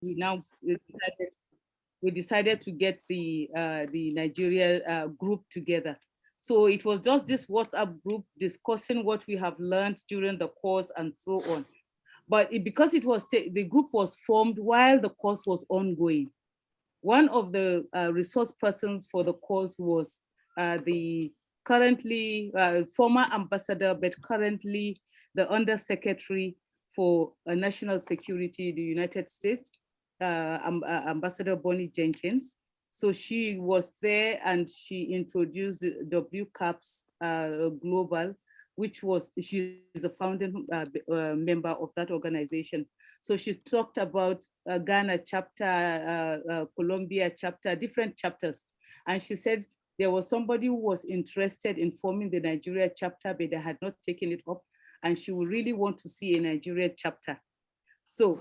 we now we decided to get the Nigeria group together. So it was just this WhatsApp group discussing what we have learned during the course and so on. But because it was the group was formed while the course was ongoing. One of the resource persons for the course was the currently former ambassador, but currently the undersecretary for national security in the United States, Ambassador Bonnie Jenkins. So she was there and she introduced Wcaps Global, which was, she's a founding member of that organization. So she talked about Ghana chapter, Colombia chapter, different chapters. And she said there was somebody who was interested in forming the Nigeria chapter, but they had not taken it up. And she would really want to see a Nigeria chapter. So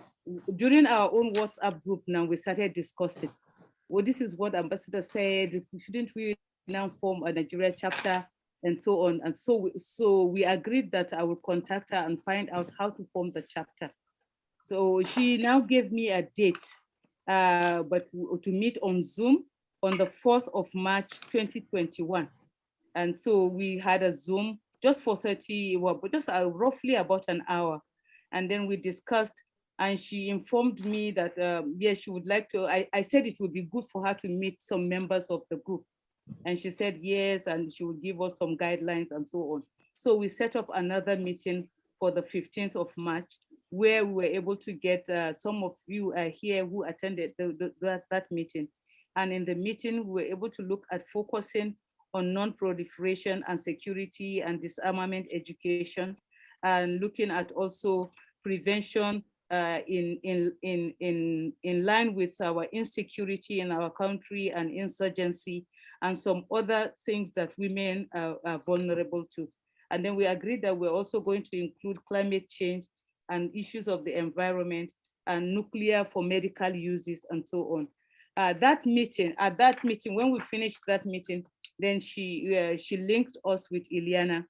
during our own WhatsApp group now, we started discussing, well, this is what Ambassador said, shouldn't we now form a Nigeria chapter and so on. And so we agreed that I will contact her and find out how to form the chapter. So she now gave me a date, but to meet on Zoom on the 4th of March, 2021. And so we had a Zoom just for 30, well, but just roughly about an hour. And then we discussed, and she informed me that, yes, she would like to, I said it would be good for her to meet some members of the group. And she said yes, and she would give us some guidelines and so on. So we set up another meeting for the 15th of March, where we were able to get some of you here who attended that meeting. And in the meeting, we were able to look at focusing on non-proliferation and security and disarmament education, and looking at also prevention in line with our insecurity in our country and insurgency, and some other things that women are vulnerable to. And then we agreed that we're also going to include climate change and issues of the environment and nuclear for medical uses and so on. At that meeting, when we finished that meeting, then she linked us with Ileana.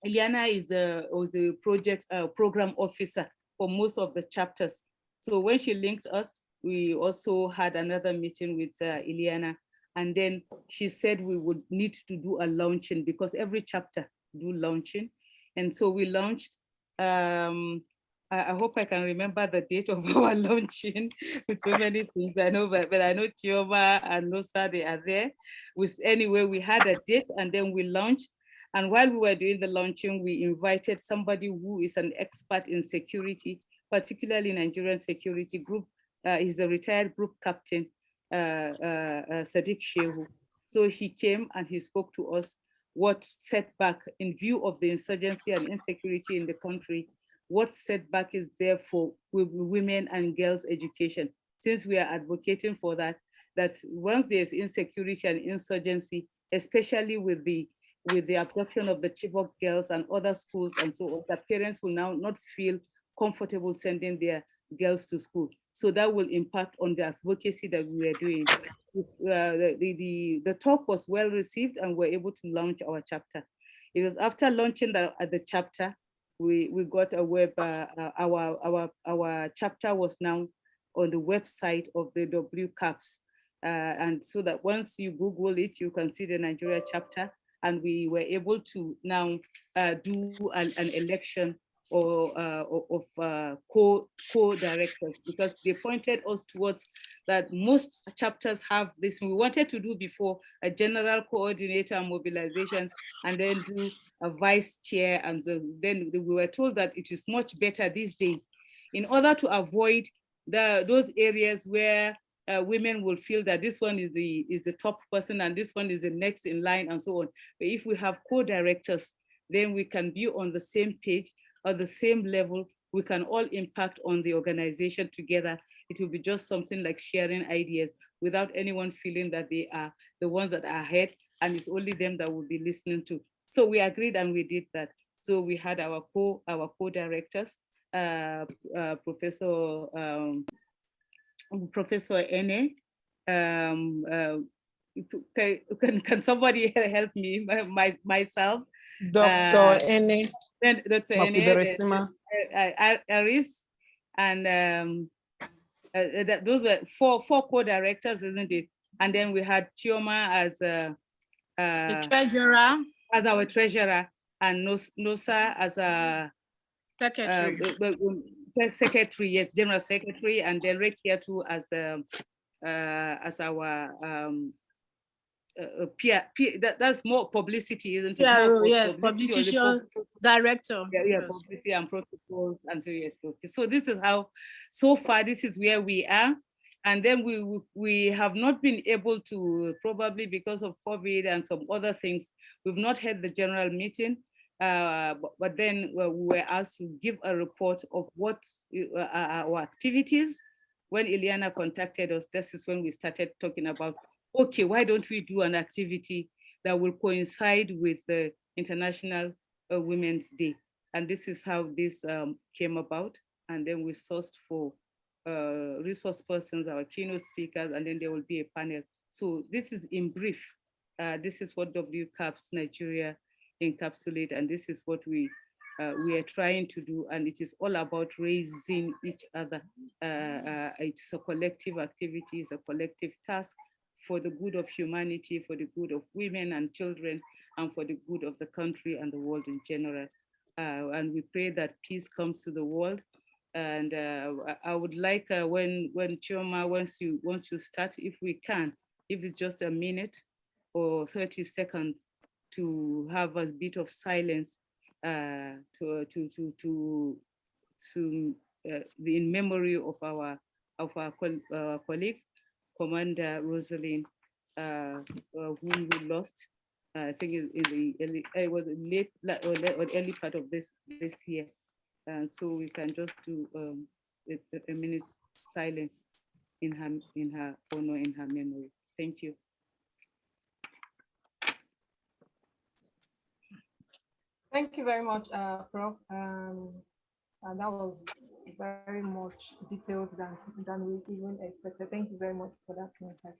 Ileana is the project program officer for most of the chapters. So when she linked us, we also had another meeting with Ileana. And then she said we would need to do a launching because every chapter do launching. And so we launched, I hope I can remember the date of our launching with so many things I know, but I know Chioma and Nosa, they are there. Anyway, we had a date and then we launched. And while we were doing the launching, we invited somebody who is an expert in security, particularly Nigerian security group. He's a retired group captain, Sadiq Shehu. So he came and he spoke to us what setback in view of the insurgency and insecurity in the country, what setback is there for women and girls' education, since we are advocating for that once there's insecurity and insurgency, especially with the abduction of the Chibok girls and other schools and so on, that parents will now not feel comfortable sending their girls to school. So that will impact on the advocacy that we are doing. The talk was well received and we're able to launch our chapter. It was after launching the chapter, we got a web, our chapter was now on the website of the Wcaps. And so that once you Google it, you can see the Nigeria chapter. And we were able to now do an election of co-directors, because they pointed us towards that most chapters have this. We wanted to do before a general coordinator and mobilization, and then do a vice chair. And then we were told that it is much better these days in order to avoid those areas where women will feel that this one is the top person and this one is the next in line and so on. But if we have co-directors, then we can be on the same page or the same level. We can all impact on the organization together. It will be just something like sharing ideas without anyone feeling that they are the ones that are ahead and it's only them that will be listening to. So we agreed and we did that. So we had our co-directors, Professor Ng. Can somebody help me? Myself. Dr. Ng. Dr. Ng, Aris, and those were four co-directors, isn't it? And then we had Chioma as the treasurer, as our treasurer, and Nosa as a secretary. Secretary, yes, general secretary, and then Rekia too as our that's more publicity, isn't it? PRO, yes, publicity director. Yeah, yes. Publicity and protocols, and so yes. Okay. So this is how, so far, this is where we are, and then we have not been able to, probably because of COVID and some other things, we've not had the general meeting. But then we were asked to give a report of what our activities. When Ileana contacted us, this is when we started talking about, okay, why don't we do an activity that will coincide with the International Women's Day? And this is how this came about. And then we sourced for resource persons, our keynote speakers, and then there will be a panel. So this is in brief. This is what Wcaps Nigeria encapsulate, and this is what we are trying to do, and it is all about raising each other. It's a collective activity, it's a collective task for the good of humanity, for the good of women and children, and for the good of the country and the world in general. And we pray that peace comes to the world. And I would like when Chioma, once you start, if we can, if it's just a minute or 30 seconds, to have a bit of silence in memory of our colleague, Commander Rosalind, whom we lost. I think it was late or early part of this year, and so we can just do a minute silence in her honor, in her memory. Thank you. Thank you very much, Prof. And that was very much detailed than we even expected. Thank you very much for that message.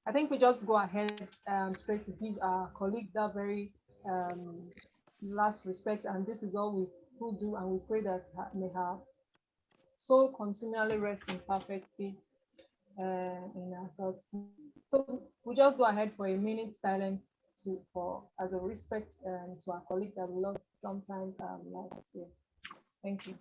I think we just go ahead and try to give our colleague that very last respect. And this is all we will do. And we pray that may have soul continually rest in perfect peace in our thoughts. So we just go ahead for a minute silence as a respect to our colleague that we lost sometime last year. Thank you.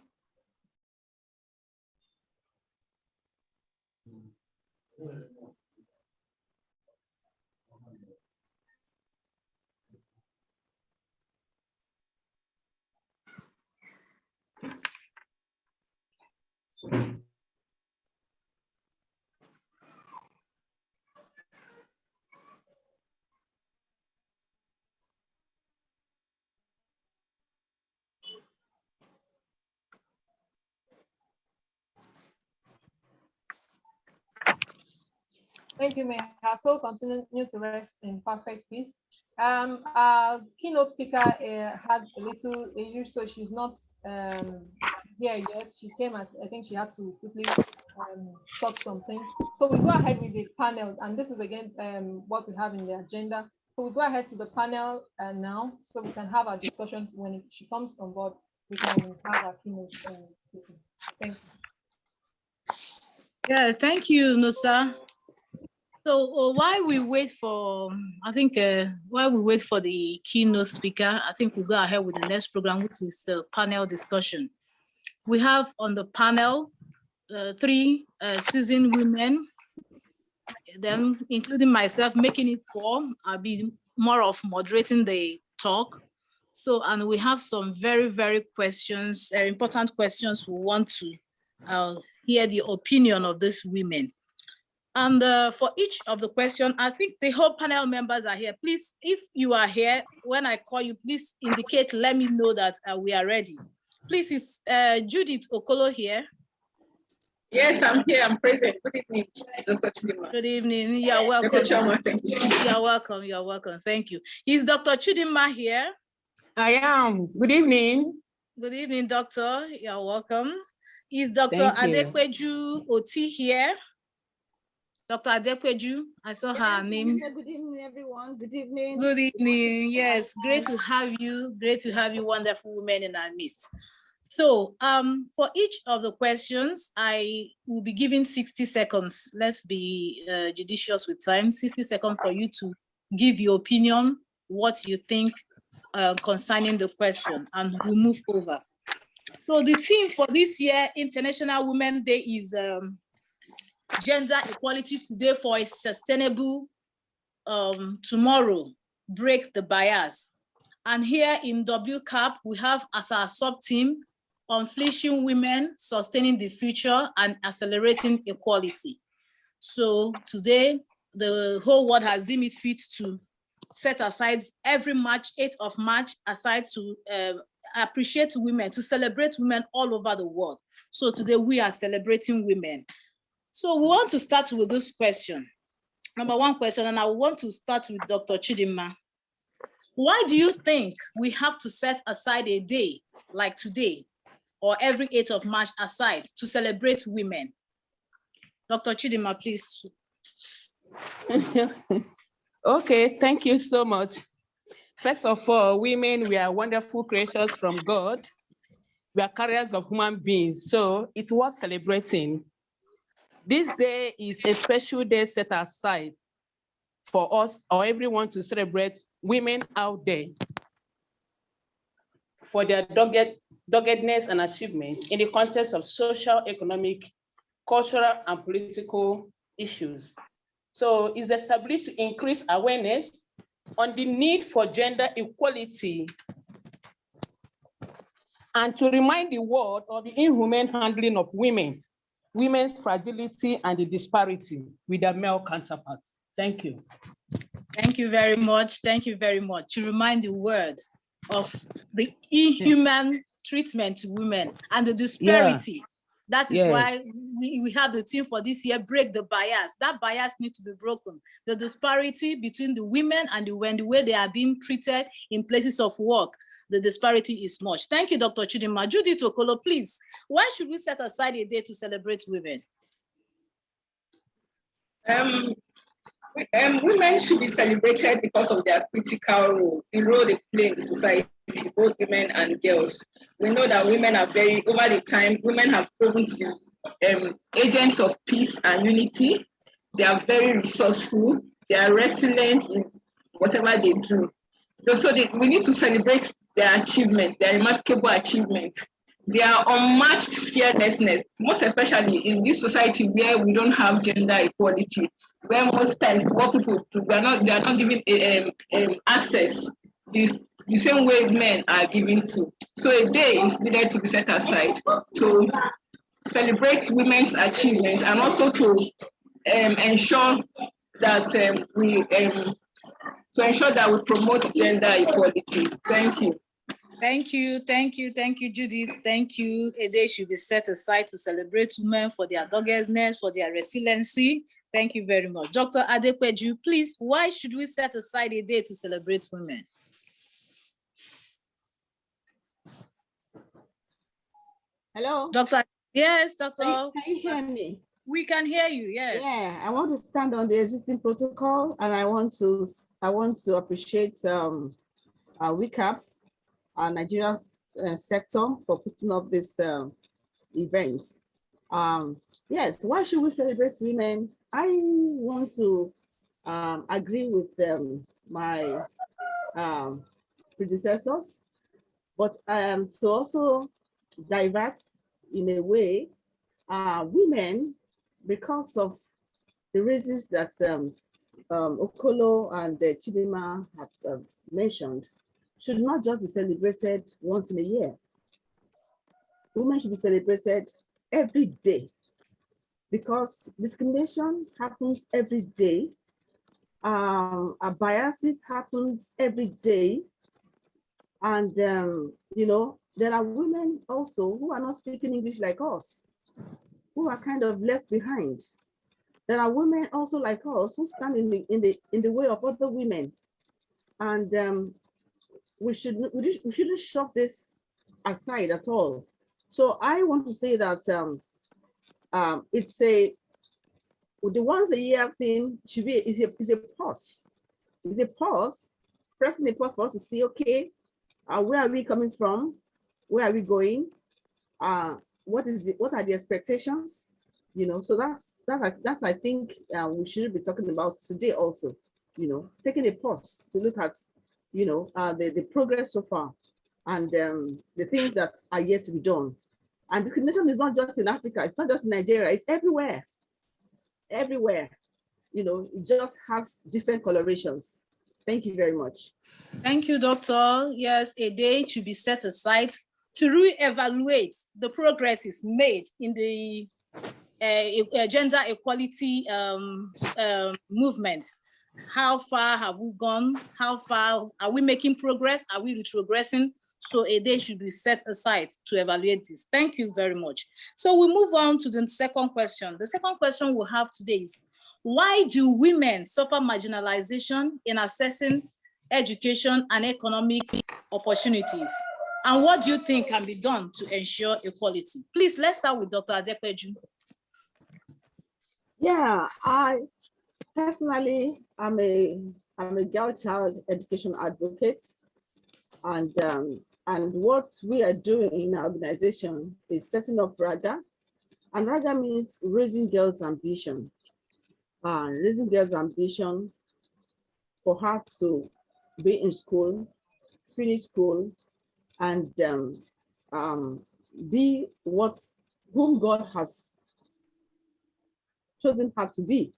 Thank you, may her soul continue to rest in perfect peace. Our keynote speaker had a little issue, so she's not here yet. She came at, I think she had to quickly stop some things. So we go ahead with the panel, and this is again what we have in the agenda. So we go ahead to the panel now, so we can have our discussion. When she comes on board, we can have our keynote speaking. Thank you. Yeah, thank you, Nosa. So while we wait for, while we wait for the keynote speaker, I think we'll go ahead with the next program, which is the panel discussion. We have on the panel 3 seasoned women, them including myself, making it 4. I'll be more of moderating the talk. So, and we have some very, very questions, important questions. We want to hear the opinion of these women. And for each of the questions, I think the whole panel members are here. Please, if you are here, when I call you, please indicate, let me know that we are ready. Please, is Judith Okolo here? Yes, I'm here, I'm present. Good evening, Dr. Chidinma. Good evening, you're welcome. Dr. Choma, thank you. You're welcome, thank you. Is Dr. Chidinma here? I am, good evening. Good evening, doctor, you're welcome. Is Dr. Adekweju Oti here? Dr. Adekweju, I saw her name. Good evening, everyone. Good evening. Good evening. Yes, great to have you. Great to have you, wonderful women in our midst. So for each of the questions, I will be giving 60 seconds. Let's be judicious with time. 60 seconds for you to give your opinion, what you think concerning the question, and we'll move over. So the theme for this year, International Women's Day, is gender equality today for a sustainable tomorrow, break the bias. And here in WCAP, we have as our sub-team, Unleashing Women, Sustaining the Future, and Accelerating Equality. So today, the whole world has deemed it fit to set aside every March, 8th of March, aside to appreciate women, to celebrate women all over the world. So today we are celebrating women. So we want to start with this question. Number one question, and I want to start with Dr. Chidinma. Why do you think we have to set aside a day like today or every 8th of March aside to celebrate women? Dr. Chidinma, please. Okay, thank you so much. First of all, women, we are wonderful creatures from God. We are carriers of human beings, so it was celebrating. This day is a special day set aside for us or everyone to celebrate women out there for their doggedness and achievements in the context of social, economic, cultural, and political issues. So it's established to increase awareness on the need for gender equality and to remind the world of the inhumane handling of women, women's fragility and the disparity with their male counterparts. Thank you. Thank you very much. Thank you very much. To remind the world of the inhuman treatment to women and the disparity. Yeah. That is why we have the theme for this year, break the bias. That bias needs to be broken. The disparity between the women and the way they are being treated in places of work, the disparity is much. Thank you, Dr. Chidinma. Judith Okolo, please, why should we set aside a day to celebrate women? Women should be celebrated because of their critical role, the role they play in the society, both women and girls. We know that women are over the time, women have proven to be agents of peace and unity. They are very resourceful. They are resilient in whatever they do. So we need to celebrate their achievements, their remarkable achievements. Their unmatched fearlessness, most especially in this society where we don't have gender equality, where most times what people do, they are not given access the same way men are given to. So a day is needed to be set aside to celebrate women's achievements and also to ensure that we promote gender equality. Thank you. Thank you, Judith. Thank you. A day should be set aside to celebrate women for their doggedness, for their resiliency. Thank you very much. Dr. Adekweju, please, why should we set aside a day to celebrate women? Hello? Doctor, yes, Doctor. Can you hear me? We can hear you, yes. Yeah, I want to stand on the existing protocol and I want to appreciate Wcaps, our Nigerian sector, for putting up this event. Yes, why should we celebrate women? I want to agree with my predecessors, but to also divert in a way, women, because of the reasons that Okolo and Chidinma have mentioned, should not just be celebrated once in a year. Women should be celebrated every day because discrimination happens every day. Biases happens every day. And, you know, there are women also who are not speaking English like us, who are kind of left behind. There are women also like us who stand in the way of other women. And we shouldn't shove this aside at all. So I want to say that it's the once a year thing should be is a pause. It's a pause, pressing a pause for us to see, okay, where are we coming from? Where are we going? what is it? What are the expectations? So that's I think we should be talking about today also. Taking a pause to look at the progress so far, and the things that are yet to be done. And discrimination is not just in Africa, it's not just in Nigeria, it's everywhere. Everywhere. It just has different colorations. Thank you very much. Thank you, Doctor. Yes, a day to be set aside to re-evaluate the progresses made in the gender equality movement. How far have we gone? How far are we making progress? Are we retrogressing? So a day should be set aside to evaluate this. Thank you very much. So we move on to the second question. The second question we have today is, why do women suffer marginalization in accessing education and economic opportunities? And what do you think can be done to ensure equality? Please, let's start with Dr. Adepeju. Yeah, I personally, I'm a girl child education advocate, and what we are doing in our organization is setting up RAGA, and RAGA means raising girls' ambition. Raising girls' ambition for her to be in school, finish school, and be whom God has chosen her to be.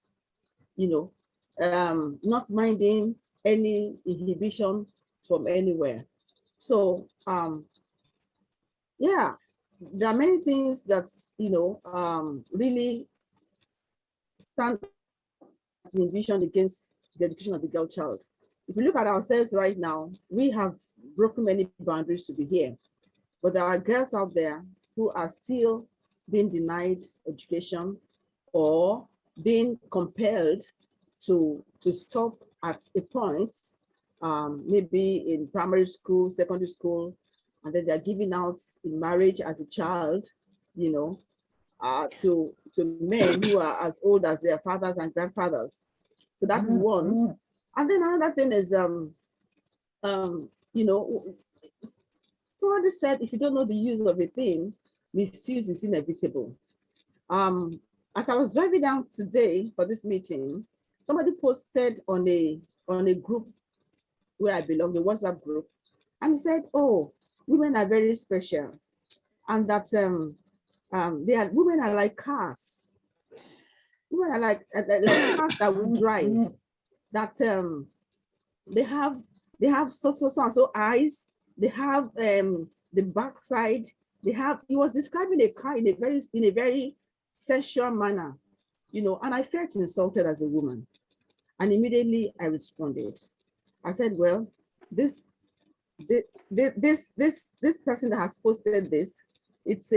Not minding any inhibition from anywhere. So yeah, there are many things that really stand as an inhibition against the education of the girl child. If we look at ourselves right now, we have broken many boundaries to be here, but there are girls out there who are still being denied education or being compelled to stop at a point, maybe in primary school, secondary school, and then they're giving out in marriage as a child, to men who are as old as their fathers and grandfathers. So that is one. And then another thing is, somebody said, if you don't know the use of a thing, misuse is inevitable. As I was driving down today for this meeting, somebody posted on a group where I belong, the WhatsApp group, and he said, "Oh, women are very special, and that women are like cars. Women are like cars that we drive. That they have so eyes. They have the backside. They have." He was describing a car in a very sensual manner, and I felt insulted as a woman. And immediately I responded. I said, well, this person that has posted this, it's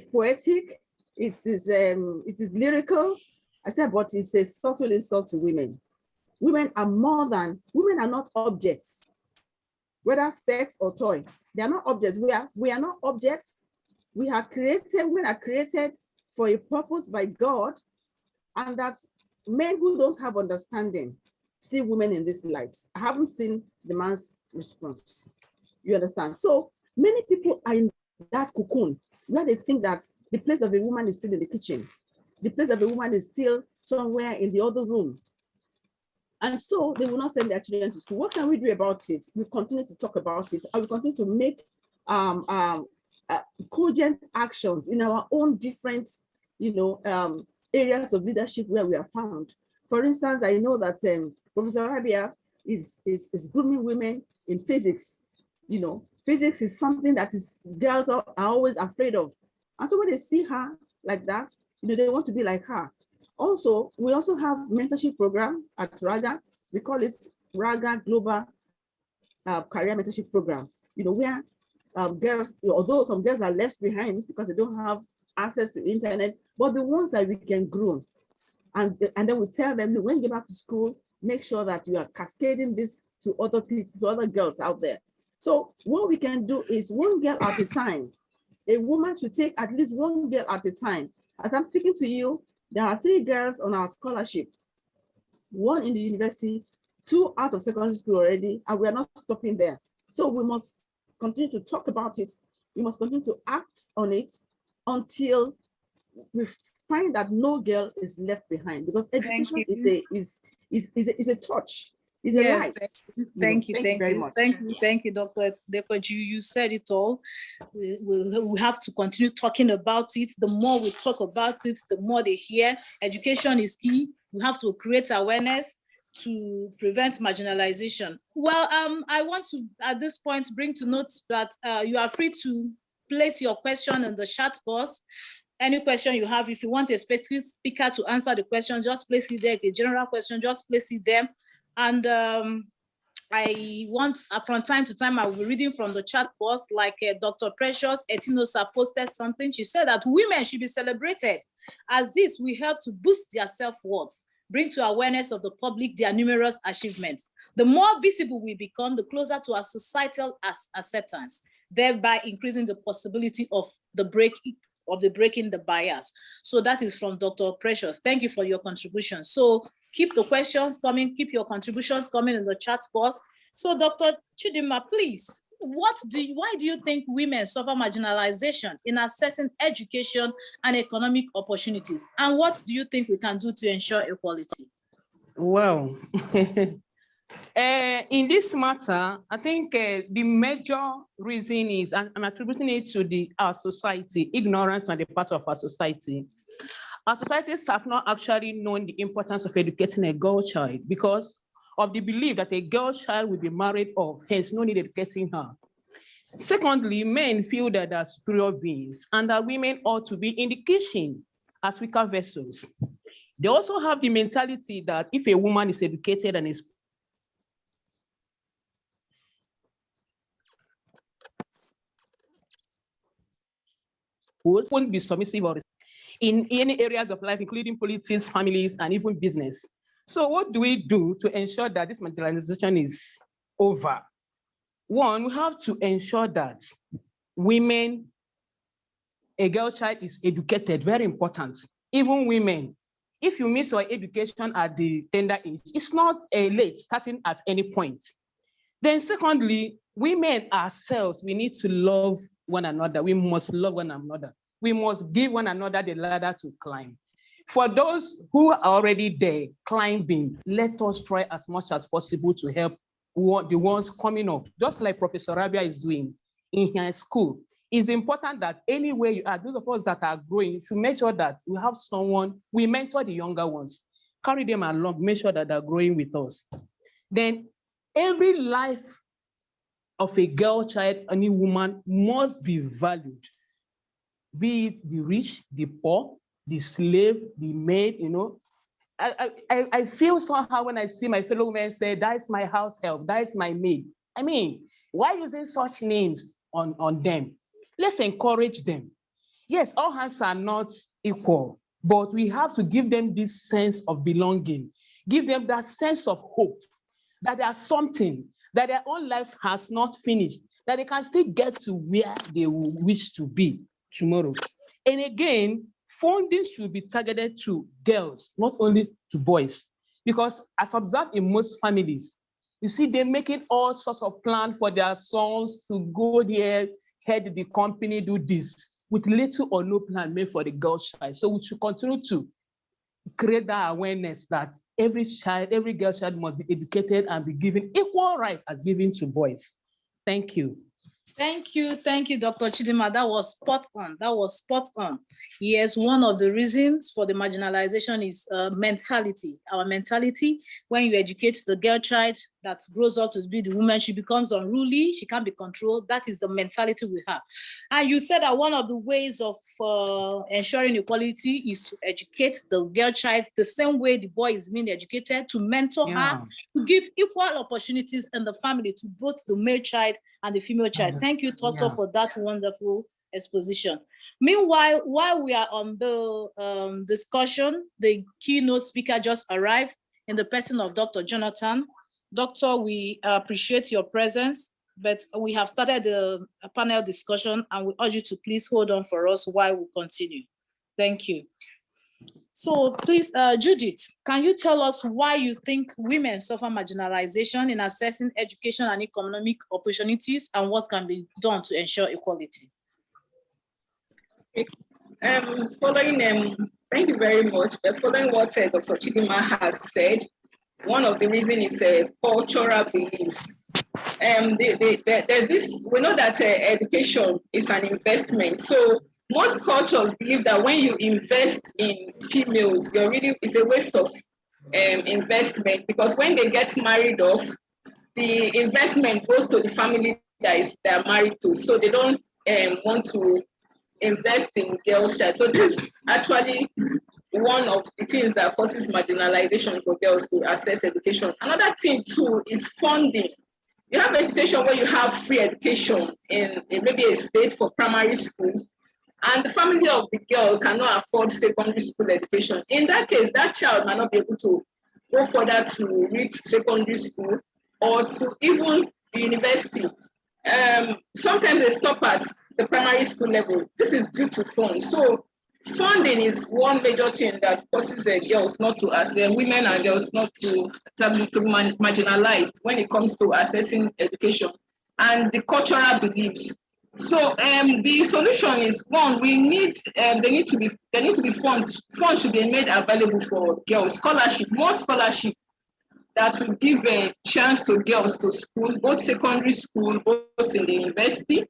poetic, it is lyrical. I said, but it's a subtle insult to women. Women are not objects, whether sex or toy. They are not objects. We are not objects. Women are created for a purpose by God, and that men who don't have understanding see women in this light. I haven't seen the man's response. You understand? So many people are in that cocoon where they think that the place of a woman is still in the kitchen. The place of a woman is still somewhere in the other room. And so they will not send their children to school. What can we do about it? We continue to talk about it, and we continue to make cogent actions in our own different, areas of leadership where we are found. For instance, I know that Professor Rabia is grooming women in physics. Physics is something that girls are always afraid of. And so when they see her like that, they want to be like her. Also, we also have mentorship program at RAGA. We call it RAGA Global Career Mentorship Program, where girls, although some girls are left behind because they don't have access to internet, but the ones that we can groom. And then we tell them, when you get back to school, make sure that you are cascading this to other people, to other girls out there. So what we can do is one girl at a time. A woman should take at least one girl at a time. As I'm speaking to you, there are 3 girls on our scholarship, 1 in the university, 2 out of secondary school already, and we are not stopping there. So we must continue to talk about it We must continue to act on it until we find that no girl is left behind, because education is a touch, is a light. Thank you very much. Thank you, Dr. Dekoju. You said it all. We have to continue talking about it. The more we talk about it, the more they hear. Education is key. We have to create awareness to prevent marginalization. Well, I want to, at this point, bring to note that you are free to place your question in the chat box. Any question you have, if you want a specific speaker to answer the question, just place it there. If a general question, just place it there. And I want, from time to time, I will be reading from the chat box, like Dr. Precious Etinosa posted something. She said that women should be celebrated, as this will help to boost their self-worth, bring to awareness of the public their numerous achievements. The more visible we become, the closer to our societal acceptance, thereby increasing the possibility of breaking the bias. So that is from Dr. Precious. Thank you for your contribution. So keep the questions coming, keep your contributions coming in the chat box. So Dr. Chidima, please, why do you think women suffer marginalization in accessing education and economic opportunities? And what do you think we can do to ensure equality? Well, in this matter, I think the major reason is, and I'm attributing it to our society, ignorance on the part of our society. Our societies have not actually known the importance of educating a girl child because of the belief that a girl child will be married off, hence no need educating her. Secondly, men feel that they're superior beings and that women ought to be in the kitchen as weaker vessels. They also have the mentality that if a woman is educated and is won't be submissive or in any areas of life, including politics, families, and even business. So what do we do to ensure that this marginalization is over? One, we have to ensure that women, a girl child is educated, very important. Even women, if you miss your education at the tender age, it's not late, starting at any point. Then secondly, women ourselves, we need to love one another. We must love one another. We must give one another the ladder to climb. For those who are already there climbing, let us try as much as possible to help the ones coming up, just like Professor Rabia is doing in her school. It's important that anywhere you are, those of us that are growing, to make sure that we have someone, we mentor the younger ones, carry them along, make sure that they're growing with us. Then every life of a girl child, any woman must be valued, be it the rich, the poor, the slave, the maid, you know. I feel somehow when I see my fellow women say, that's my house help, that's my maid. I mean, why using such names on them? Let's encourage them. Yes, all hands are not equal, but we have to give them this sense of belonging, give them that sense of hope, that there's something, that their own lives has not finished, that they can still get to where they wish to be tomorrow. And again, funding should be targeted to girls, not only to boys, because as observed in most families, you see they're making all sorts of plans for their sons to go there, head the company, do this, with little or no plan made for the girl child. So we should continue to create that awareness that every child, every girl child must be educated and be given equal right as given to boys. Thank you. Thank you, Dr. Chidima. That was spot on. That was spot on. Yes, one of the reasons for the marginalization is mentality. Our mentality, when you educate the girl child that grows up to be the woman, she becomes unruly, she can't be controlled. That is the mentality we have. And you said that one of the ways of ensuring equality is to educate the girl child the same way the boy is being educated, to mentor her, to give equal opportunities in the family to both the male child and the female child. Thank you, Toto, for that wonderful exposition. Meanwhile, while we are on the discussion, the keynote speaker just arrived in the person of Dr. Jonathan. Doctor, we appreciate your presence, but we have started a panel discussion and we urge you to please hold on for us while we continue. Thank you. So please, Judith, can you tell us why you think women suffer marginalization in accessing education and economic opportunities and what can be done to ensure equality? Thank you very much. Following what Dr. Chidima has said, one of the reasons is cultural beliefs. There's this, we know that education is an investment. So most cultures believe that when you invest in females, it's a waste of investment, because when they get married off, the investment goes to the family they're married to. So they don't want to invest in girls' child. So this is actually one of the things that causes marginalization for girls to access education. Another thing too is funding. You have a situation where you have free education in maybe a state for primary schools, and the family of the girl cannot afford secondary school education. In that case, that child might not be able to go further to reach secondary school or to even the university. Sometimes they stop at the primary school level. This is due to funds. So funding is one major thing that causes girls not to, as women and girls not to be marginalized when it comes to accessing education, and the cultural beliefs. So the solution is, one, we need there need to be funds. Funds should be made available for girls. Scholarship, more scholarship that will give a chance to girls to school, both secondary school, both in the university.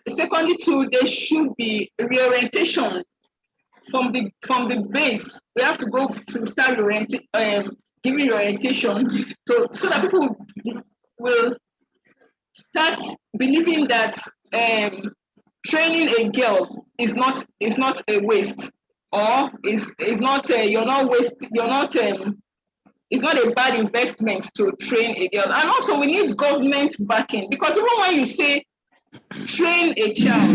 Secondly, too, there should be reorientation from the base. We have to go to start giving orientation so that people will start believing that training a girl is not a waste, or is not it's not a bad investment to train a girl. And also we need government backing, because even when you say train a child,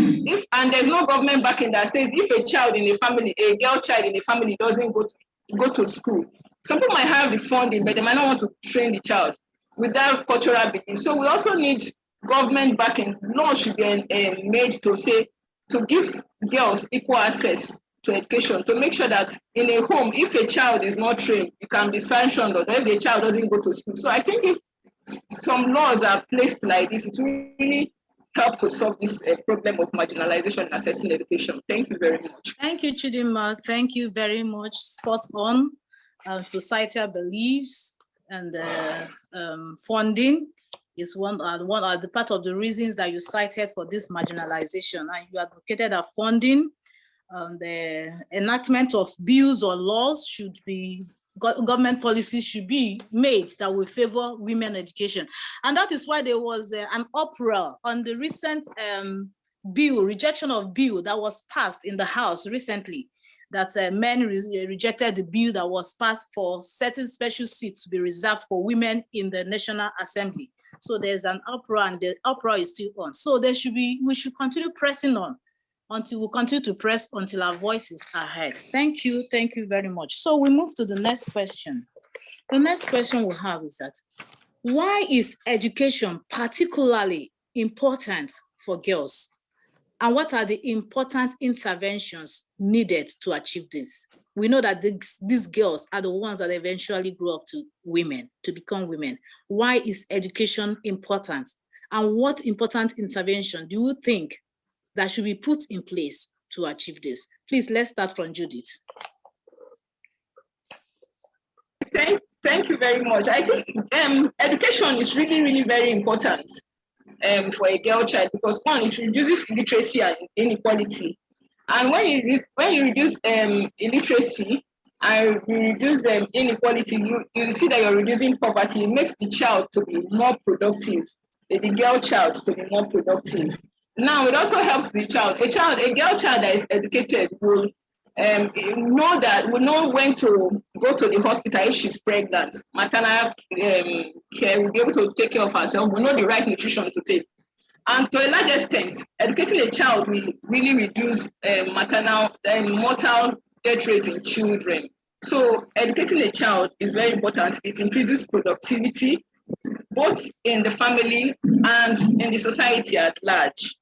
and there's no government backing that says if a child in a family, a girl child in a family doesn't go to school, some people might have the funding, but they might not want to train the child without cultural belief. So we also need government backing. Laws should be made to give girls equal access to education, to make sure that in a home, if a child is not trained, it can be sanctioned, or if the child doesn't go to school. So I think if some laws are placed like this, it will really help to solve this problem of marginalization and accessing education. Thank you very much. Thank you, Chidima. Thank you very much. Spot on. Societal beliefs and funding is one of the part of the reasons that you cited for this marginalization, and you advocated that funding, the enactment of bills or laws should be, government policies should be made that will favor women education. And that is why there was an uproar on the recent rejection of bill that was passed in the House recently, that men rejected the bill that was passed for certain special seats to be reserved for women in the National Assembly. So there's an uproar, and the uproar is still on. So we should continue pressing on until we continue to press until our voices are heard. Thank you very much. So we move to the next question. The next question we have is that, why is education particularly important for girls? And what are the important interventions needed to achieve this? We know that these girls are the ones that eventually grow up to become women. Why is education important? And what important intervention do you think that should be put in place to achieve this? Please, let's start from Judith. Thank you very much. I think education is really, really very important for a girl child, because one, it reduces illiteracy and inequality. And when you reduce illiteracy and you reduce inequality, you see that you're reducing poverty. It makes the child to be more productive, the girl child to be more productive. Now, it also helps the child. A girl child that is educated will know when to go to the hospital if she's pregnant. Maternal care, will be able to take care of herself. We know the right nutrition to take. And to a large extent, educating a child will really reduce mortal death rate in children. So educating a child is very important. It increases productivity, both in the family and in the society at large.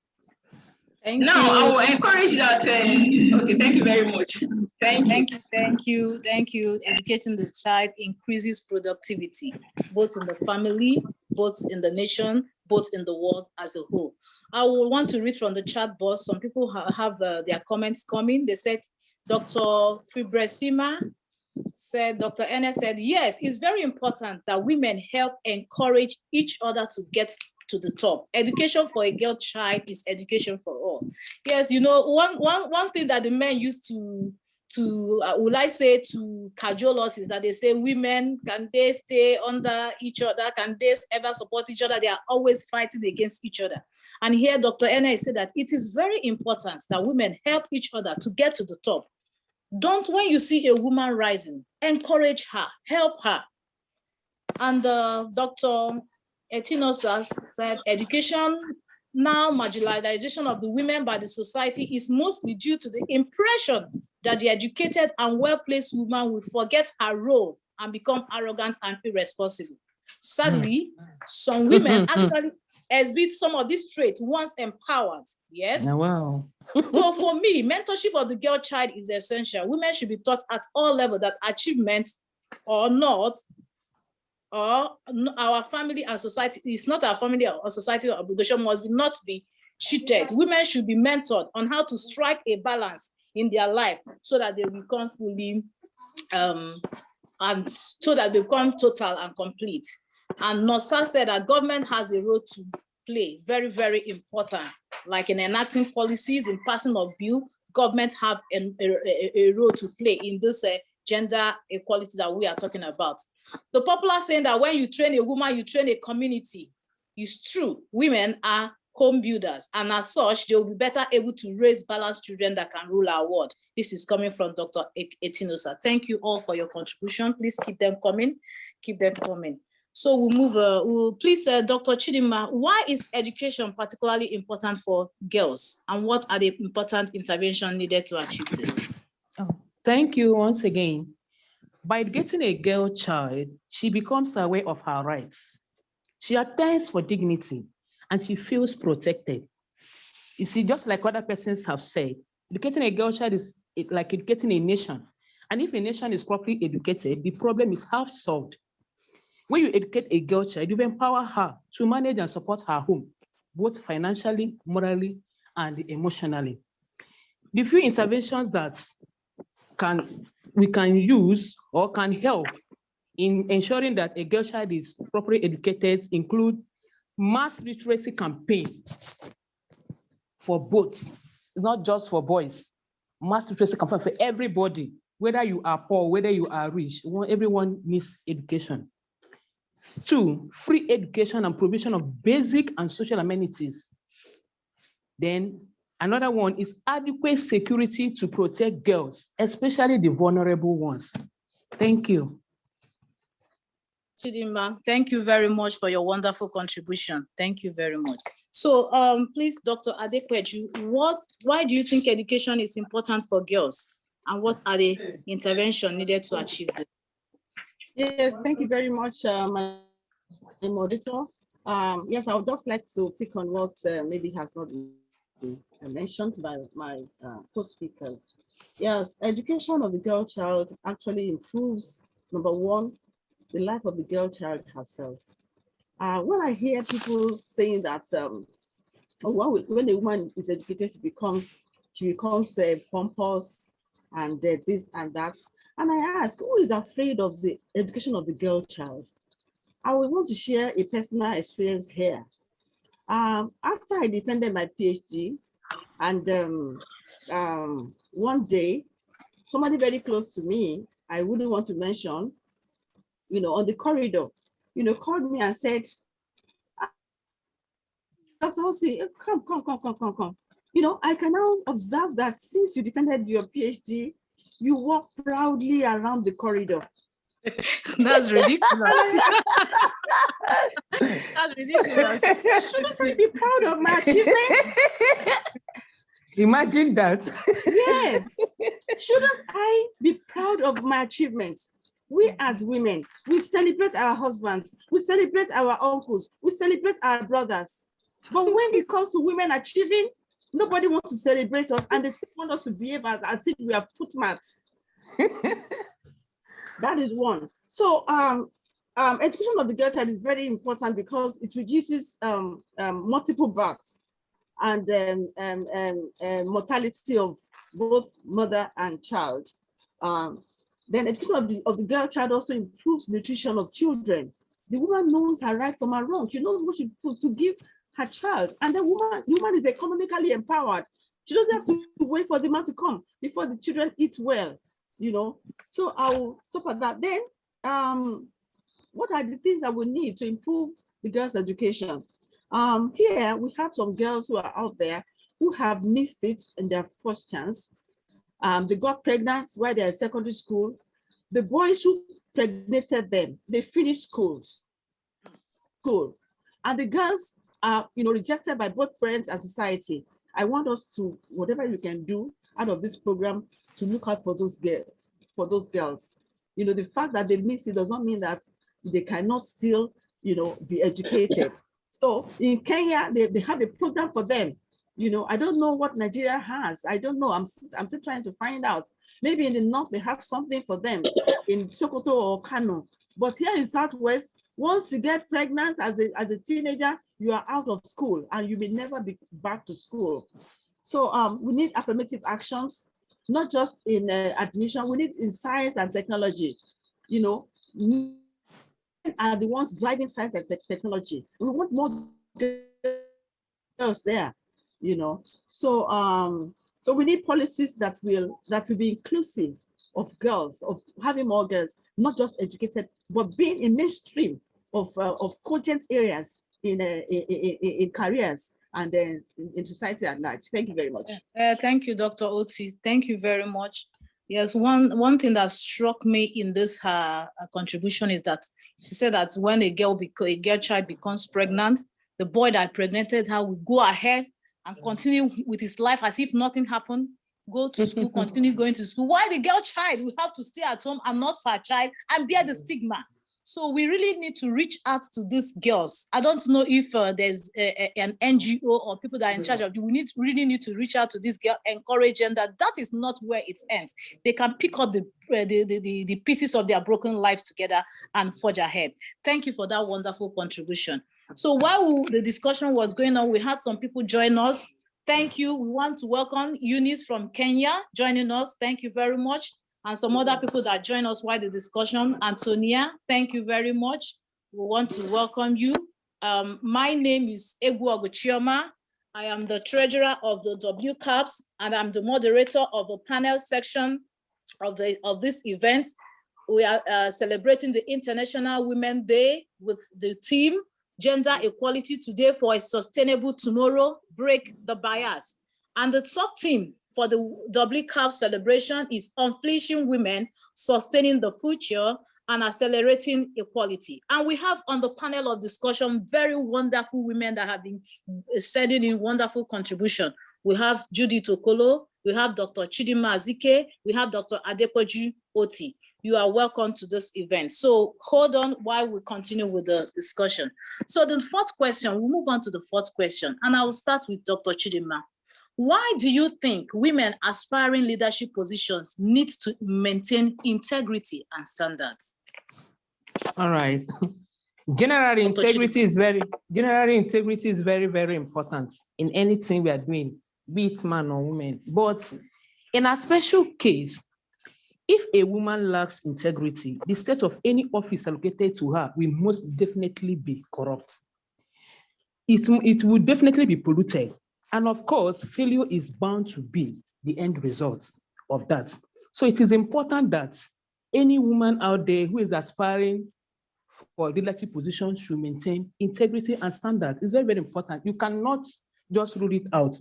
Thank you. I will encourage that. Okay, thank you very much. Thank you. Educating the child increases productivity, both in the family, both in the nation, both in the world as a whole. I will want to read from the chat box. Some people have their comments coming. They said, Dr. Fibresima said, Dr. Ng said, yes, it's very important that women help encourage each other to get to the top. Education for a girl child is education for all. Yes, you know, one thing that the men used to would I say to cajole us is that they say women, can they stay under each other? Can they ever support each other? They are always fighting against each other. And here Dr. Ng said that it is very important that women help each other to get to the top. Don't, when you see a woman rising, encourage her, help her. And Dr. Etinosa said, education, now marginalization of the women by the society is mostly due to the impression that the educated and well-placed woman will forget her role and become arrogant and irresponsible. Sadly, some women actually exhibit some of these traits once empowered. Yes. Oh, wow. So for me, mentorship of the girl child is essential. Women should be taught at all levels that achievement or not, or our family and society, is not our family or society obligation, must not be cheated. Women should be mentored on how to strike a balance in their life so that they become fully, and so that they become total and complete. And Nosa said that government has a role to play, very, very important. Like in enacting policies, in passing of bill, government have a role to play in this gender equality that we are talking about. The popular saying that when you train a woman, you train a community is true. Women are home builders, and as such, they will be better able to raise balanced children that can rule our world. This is coming from Dr. Etinosa. Thank you all for your contribution. Please keep them coming. Keep them coming. So we'll move, please, Dr. Chidima, why is education particularly important for girls, and what are the important interventions needed to achieve this? Oh, thank you once again. By getting a girl child, she becomes aware of her rights. She attends for dignity and she feels protected. You see, just like other persons have said, educating a girl child is like educating a nation. And if a nation is properly educated, the problem is half solved. When you educate a girl child, you empower her to manage and support her home, both financially, morally, and emotionally. The few interventions that we can use or can help in ensuring that a girl child is properly educated include mass literacy campaign for both, not just for boys. Mass literacy campaign for everybody, whether you are poor, whether you are rich, everyone needs education. 2, free education and provision of basic and social amenities. Then another one is adequate security to protect girls, especially the vulnerable ones. Thank you. Chidima, thank you very much for your wonderful contribution. Thank you very much. So please, Dr. Adekweju, why do you think education is important for girls, and what are the interventions needed to achieve this? Yes, thank you very much, my moderator. Yes, I would just like to pick on what maybe has not been mentioned by my co-speakers. Yes, education of the girl child actually improves, number one, the life of the girl child herself. When I hear people saying that when a woman is educated, she becomes pompous and this and that, and I ask, who is afraid of the education of the girl child? I would want to share a personal experience here. After I defended my PhD, and one day, somebody very close to me, I wouldn't want to mention, on the corridor, called me and said, Dr. Osi, come. I can now observe that since you defended your PhD, you walk proudly around the corridor. That's ridiculous. That's ridiculous. Shouldn't I be proud of my achievements? Imagine that. Yes. Shouldn't I be proud of my achievements? We as women, we celebrate our husbands, we celebrate our uncles, we celebrate our brothers. But when it comes to women achieving, nobody wants to celebrate us, and they still want us to behave as if we are footmats. That is one. So education of the girl child is very important because it reduces multiple births. and mortality of both mother and child. Then education of the girl child also improves nutrition of children. The woman knows her right from her wrong. She knows what she put to give her child. And the woman is economically empowered. She doesn't have to wait for the man to come before the children eat well, you know. So I'll stop at that. Then, what are the things that we need to improve the girls' education? Here we have some girls who are out there who have missed it in their first chance. They got pregnant while they're in secondary school. The boys who impregnated them, they finished school. And the girls are, rejected by both parents and society. I want us to, whatever you can do out of this program, to look out for those girls. The fact that they miss it does not mean that they cannot still, be educated. So in Kenya, they have a program for them. I don't know what Nigeria has. I don't know. I'm still trying to find out. Maybe in the north, they have something for them in Sokoto or Kano. But here in Southwest, once you get pregnant as a teenager, you are out of school and you may never be back to school. So we need affirmative actions, not just in admission, we need in science and technology. Men are the ones driving science and technology. We want more girls there, So we need policies that will be inclusive of girls, of having more girls, not just educated, but being in mainstream of cogent areas in careers and then in society at large. Thank you very much. Thank you, Dr. Oti. Thank you very much. Yes, one thing that struck me in this contribution is that she said that when a girl child becomes pregnant, the boy that impregnated her will go ahead and continue with his life as if nothing happened, go to school, continue going to school. Why the girl child will have to stay at home and nurse her child and bear the stigma? So we really need to reach out to these girls. I don't know if there's an NGO or people that are in charge of it. We really need to reach out to these girls, encourage them that is not where it ends. They can pick up the pieces of their broken lives together and forge ahead. Thank you for that wonderful contribution. So while the discussion was going on, we had some people join us. Thank you. We want to welcome Eunice from Kenya joining us. Thank you very much. And some other people that join us while the discussion. Antonia, thank you very much. We want to welcome you. My name is Egwu Oguchioma. I am the treasurer of the Wcaps, and I'm the moderator of the panel section of this event. We are celebrating the International Women's Day with the theme, Gender Equality Today for a Sustainable Tomorrow, Break the Bias. And the top theme for the Wcaps celebration is Unleashing Women, Sustaining the Future, and Accelerating Equality. And we have on the panel of discussion very wonderful women that have been sending in wonderful contribution. We have Judith Okolo, we have Dr. Chidima Azike, we have Dr. Adepoju Oti. You are welcome to this event. So hold on while we continue with the discussion. So the fourth question, we'll move on to the fourth question, and I will start with Dr. Chidima. Why do you think women aspiring leadership positions need to maintain integrity and standards? All right. General integrity is very, very important in anything we are doing, be it man or woman. But in a special case, if a woman lacks integrity, the state of any office allocated to her will most definitely be corrupt. It will definitely be polluted. And of course, failure is bound to be the end result of that. So it is important that any woman out there who is aspiring for leadership position should maintain integrity and standards. It's very, very important. You cannot just rule it out.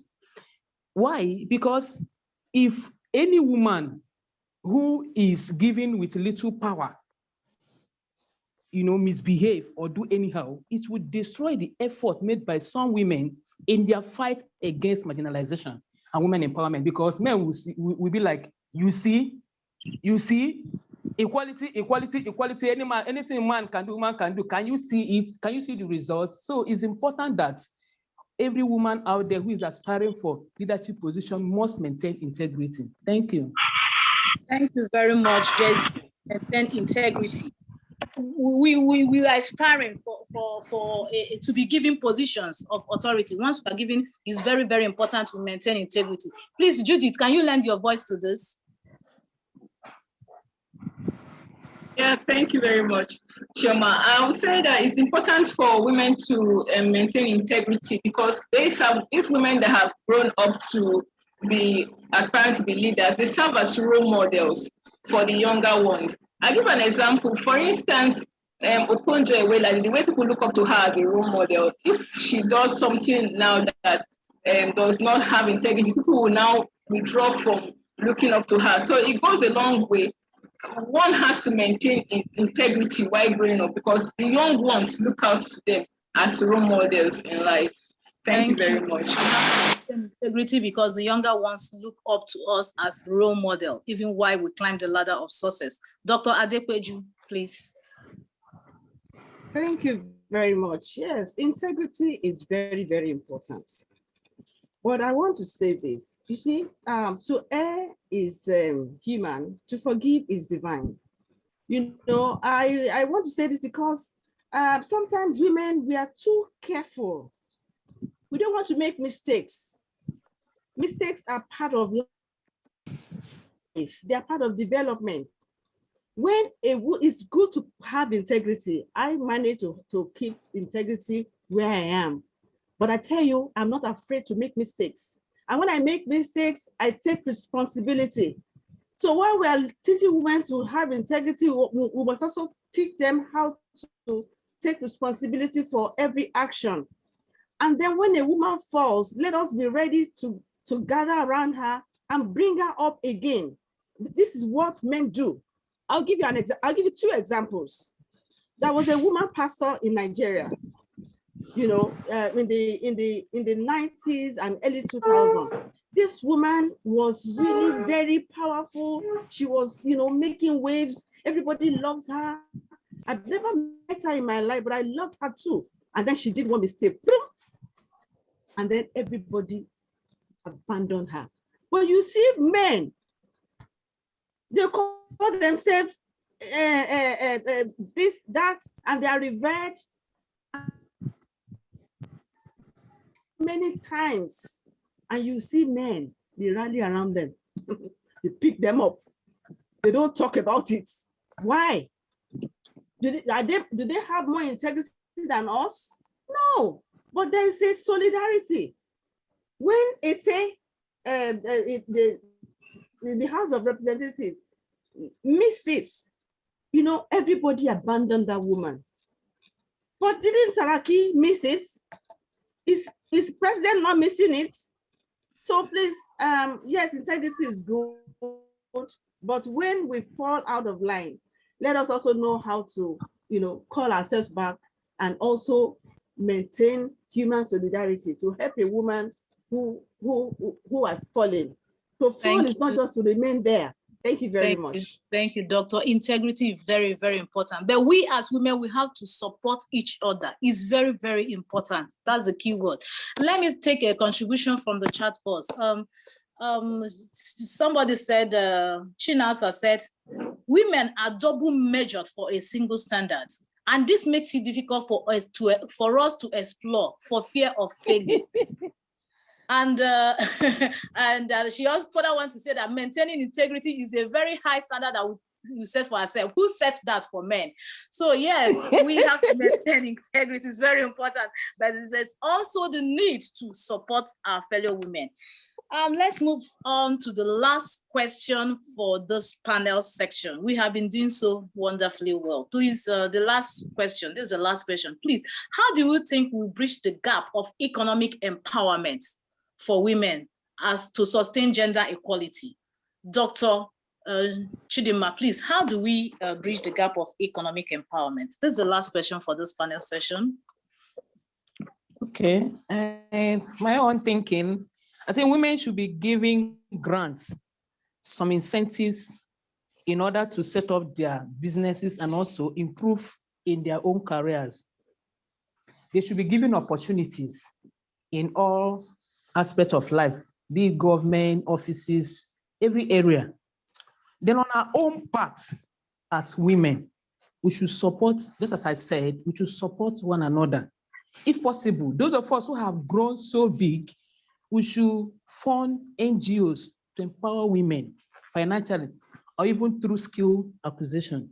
Why? Because if any woman who is given with little power, misbehave or do anyhow, it would destroy the effort made by some women in their fight against marginalization and women empowerment, because men will be like, you see, equality, anything man can do, woman can do. Can you see it? Can you see the results? So it's important that every woman out there who is aspiring for leadership position must maintain integrity. Thank you. Thank you very much, Jess. Maintain integrity. We are aspiring for to be given positions of authority. Once we are given, it's very, very important to maintain integrity. Please, Judith, can you lend your voice to this? Yeah, thank you very much, Chioma. I would say that it's important for women to maintain integrity because these women that have grown up to be aspiring to be leaders, they serve as role models for the younger ones. I'll give an example. For instance, Okonjo Iweala, the way people look up to her as a role model, if she does something now that does not have integrity, people will now withdraw from looking up to her. So it goes a long way. One has to maintain integrity while growing up because the young ones look out to them as role models in life. Thank you very much. Integrity because the younger ones look up to us as role model, even while we climb the ladder of success. Dr. Adekweju, please. Thank you very much. Yes, integrity is very, very important. But I want to say this, you see, to err is human, to forgive is divine. You know, I want to say this because sometimes women, we are too careful. We don't want to make mistakes. Mistakes are part of life. They are part of development. When it's good to have integrity, I manage to keep integrity where I am. But I tell you, I'm not afraid to make mistakes. And when I make mistakes, I take responsibility. So while we are teaching women to have integrity, we must also teach them how to take responsibility for every action. And then when a woman falls, let us be ready to gather around her and bring her up again. This is what men do. I'll give you two examples. There was a woman pastor in Nigeria, you know, in the 90s and early 2000s. This woman was really very powerful. She was, you know, making waves. Everybody loves her. I've never met her in my life, but I loved her too. And then she did one mistake. And then everybody abandoned her. But you see, men, they call themselves this, that, and they are revered many times. And you see men, they rally around them. They pick them up. They don't talk about it. Why? Do they have more integrity than us? No, but there is a solidarity. When the House of Representatives missed it, you know, everybody abandoned that woman. But didn't Saraki miss it? Is president not missing it? So please, yes, integrity is good, but when we fall out of line, let us also know how to, you know, call ourselves back and also maintain human solidarity to help a woman who has fallen. To fall is not just to remain there. Thank you very much. Thank you, Doctor. Integrity is very, very important. But we as women, we have to support each other. It's very, very important. That's the key word. Let me take a contribution from the chat box. Somebody said, Chinasa said, women are double measured for a single standard. And this makes it difficult for us to explore for fear of failure. And she also further wants to say that maintaining integrity is a very high standard that we set for ourselves. Who sets that for men? So yes, we have to maintain integrity. It's very important, but there's also the need to support our fellow women. Let's move on to the last question for this panel section. We have been doing so wonderfully well. Please, the last question. This is the last question. Please, how do you think we bridge the gap of economic empowerment for women as to sustain gender equality? Dr. Chidinma, please, how do we bridge the gap of economic empowerment? This is the last question for this panel session. Okay, and my own thinking, I think women should be giving grants, some incentives in order to set up their businesses and also improve in their own careers. They should be given opportunities in all aspects of life, be it government, offices, every area. Then on our own part as women, we should support, just as I said, we should support one another. If possible, those of us who have grown so big, we should fund NGOs to empower women financially or even through skill acquisition.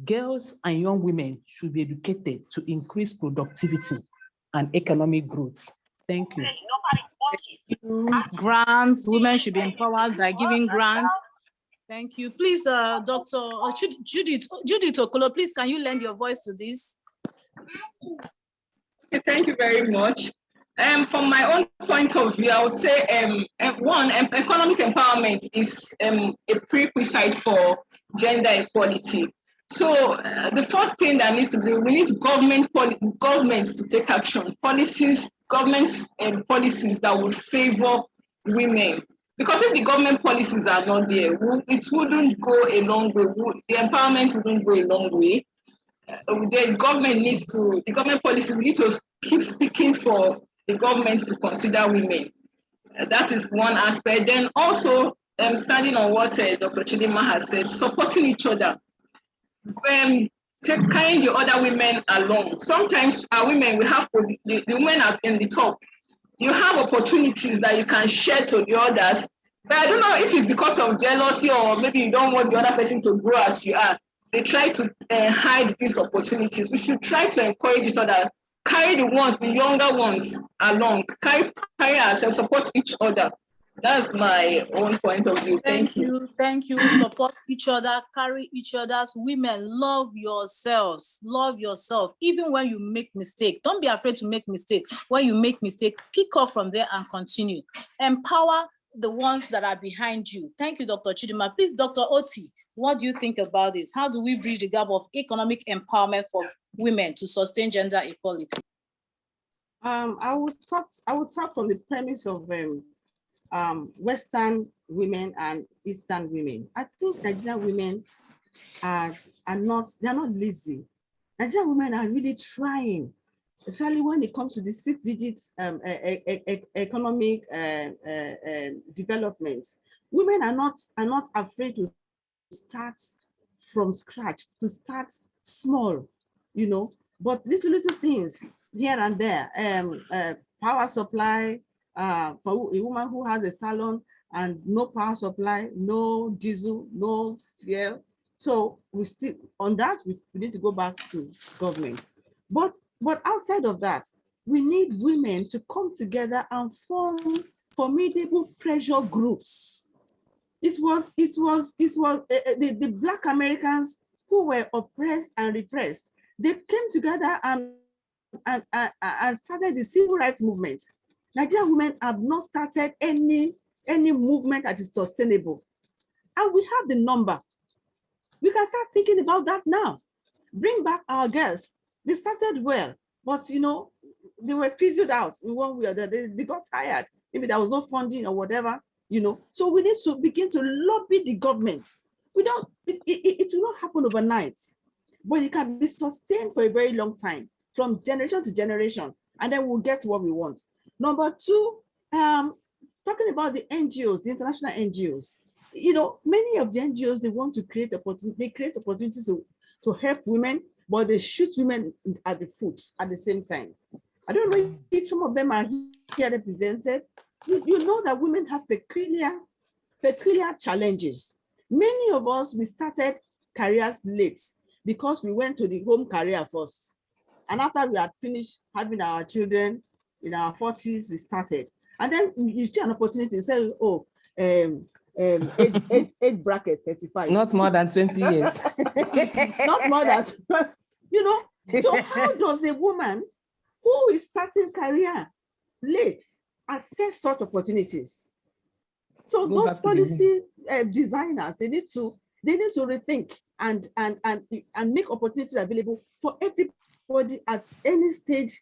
Girls and young women should be educated to increase productivity and economic growth. Thank you. Grants, women should be empowered by giving grants. Thank you. Please, Dr. Judith Okolo, please, can you lend your voice to this? Okay, thank you very much. From my own point of view, I would say, one, economic empowerment is a prerequisite for gender equality. So the first thing that needs to be, we need governments to take action, government policies that would favor women. Because if the government policies are not there, it wouldn't go a long way. The empowerment wouldn't go a long way. The government policy, we need to keep speaking for the government to consider women. That is one aspect. Then also, standing on what Dr. Chidima has said, supporting each other, carrying the other women along. Sometimes our women, the women are in the top. You have opportunities that you can share to the others. But I don't know if it's because of jealousy or maybe you don't want the other person to grow as you are. They try to hide these opportunities. We should try to encourage each other, carry the younger ones along, carry ourselves, support each other. That's my own point of view. Thank you. Thank you. Support each other, carry each other's. Women, love yourselves. Love yourself. Even when you make mistake, don't be afraid to make mistake. When you make mistake, pick up from there and continue. Empower the ones that are behind you. Thank you, Dr. Chidima. Please, Dr. Oti, what do you think about this? How do we bridge the gap of economic empowerment for women to sustain gender equality? I would start from the premise of Western women and Eastern women. I think Nigerian women they're not lazy. Nigerian women are really trying, especially when it comes to the 6-digit economic development. Women are not afraid to start from scratch, to start small, but little things here and there. Power supply, for a woman who has a salon and no power supply, no diesel, no fuel. So we still, on that, we need to go back to government. But outside of that, we need women to come together and form formidable pressure groups. It was the Black Americans who were oppressed and repressed. They came together and started the civil rights movement. Nigerian women have not started any movement that is sustainable. And we have the number. We can start thinking about that now. Bring back our girls. They started well, but they were fizzled out in one way or the other. They got tired. Maybe there was no funding or whatever, So we need to begin to lobby the government. It will not happen overnight, but it can be sustained for a very long time, from generation to generation, and then we'll get what we want. Number two, talking about the NGOs, the international NGOs, many of the NGOs, they want to create opportunities to help women, but they shoot women at the foot at the same time. I don't know if some of them are here represented. You know that women have peculiar challenges. Many of us, we started careers late because we went to the home career first. And after we had finished having our children in our 40s, we started. And then you see an opportunity, you say, age bracket 35. Not more than 20 years. Not more than, So how does a woman who is starting career late access such opportunities? So those policy designers, they need to rethink and make opportunities available for everybody at any stage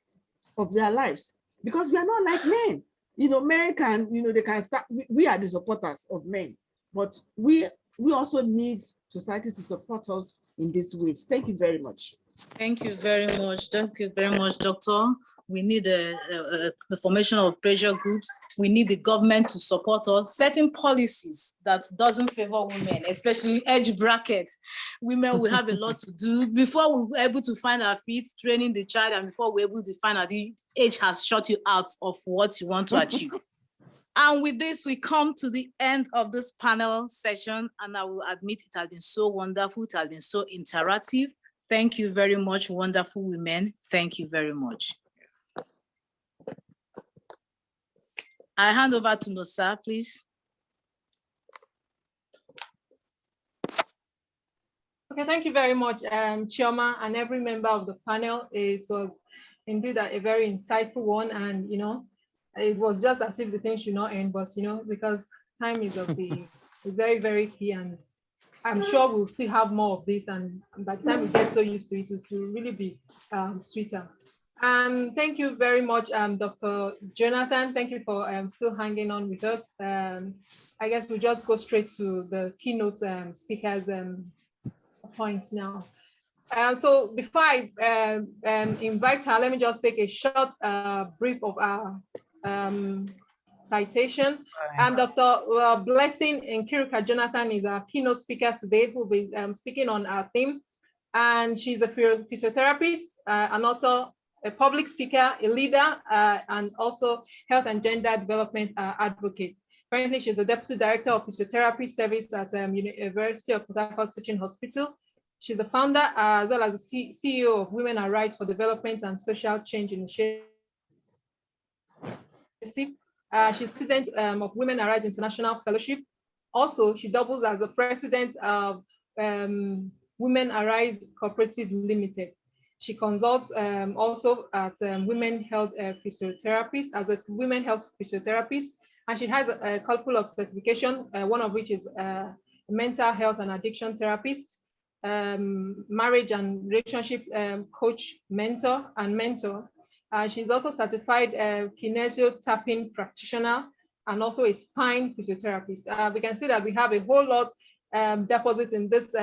of their lives, because we are not like men. Men can, they can start. We are the supporters of men, but we also need society to support us in these ways. Thank you very much. Thank you very much. Thank you very much, Doctor. We need the formation of pressure groups. We need the government to support us. Setting policies that doesn't favor women, especially age brackets. Women will have a lot to do before we're able to find our feet, training the child, and before we're able to find out the age has shut you out of what you want to achieve. And with this, we come to the end of this panel session, and I will admit it has been so wonderful. It has been so interactive. Thank you very much, wonderful women. Thank you very much. I hand over to Nosa, please. Okay, thank you very much, Chioma, and every member of the panel. It was indeed a very insightful one, and it was just as if the thing should not end, but because time is very, very key, and I'm sure we'll still have more of this, and by the time we get so used to it, it will really be sweeter. Thank you very much, Dr. Jonathan. Thank you for still hanging on with us. I guess we'll just go straight to the keynote speakers points now. So before I invite her, let me just take a short brief of our citation. Dr. Blessing Nkiruka Jonathan is our keynote speaker today, who will be speaking on our theme. And she's a physiotherapist, an author, a public speaker, a leader, and also health and gender development advocate. Currently, she's the Deputy Director of Physiotherapy Service at University of Port Harcourt Teaching Hospital. She's the founder as well as the CEO of Women Arise for Development and Social Change Initiative. She's student of Women Arise International Fellowship. Also, she doubles as the president of Women Arise Cooperative Limited. She consults also at Women Health Physiotherapists as a Women Health Physiotherapist, and she has a couple of certifications, one of which is Mental Health and Addiction Therapist, Marriage and Relationship Coach, Mentor, and Mentor. She's also certified kinesio tapping practitioner and also a spine physiotherapist. We can see that we have a whole lot deposit in this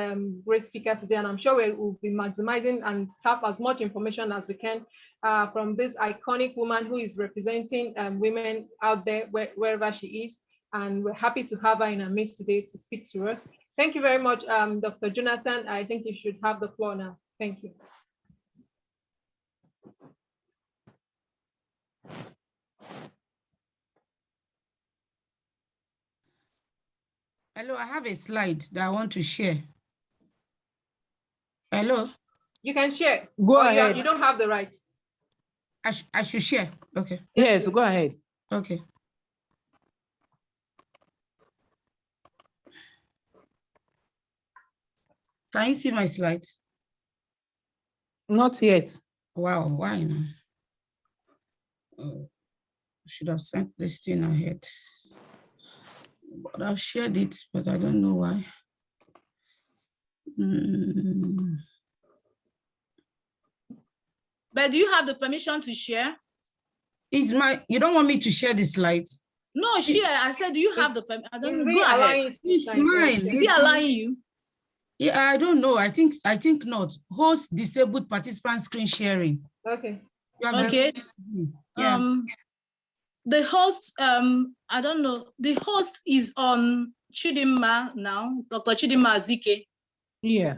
great speaker today, and I'm sure we will be maximizing and tap as much information as we can from this iconic woman who is representing women out there wherever she is, and we're happy to have her in our midst today to speak to us. Thank you very much, Dr. Jonathan. I think you should have the floor now. Thank you. Hello, I have a slide that I want to share. Hello? You can share. Go ahead. You don't have the right. I should share. Okay. Yes, go ahead. Okay. Can you see my slide? Not yet. Wow, why now? Oh, I should have sent this thing ahead. But I've shared it, but I don't know why. But do you have the permission to share? You don't want me to share the slides? No, share. I said, do you have the permission? I don't know. Go ahead. It's mine. Is he allowing you? Yeah, I don't know. I think not. Host disabled participant screen sharing. Okay. Okay. Yeah. The host, I don't know. The host is on Chidinma now, Dr. Chidinma Azike. Yeah.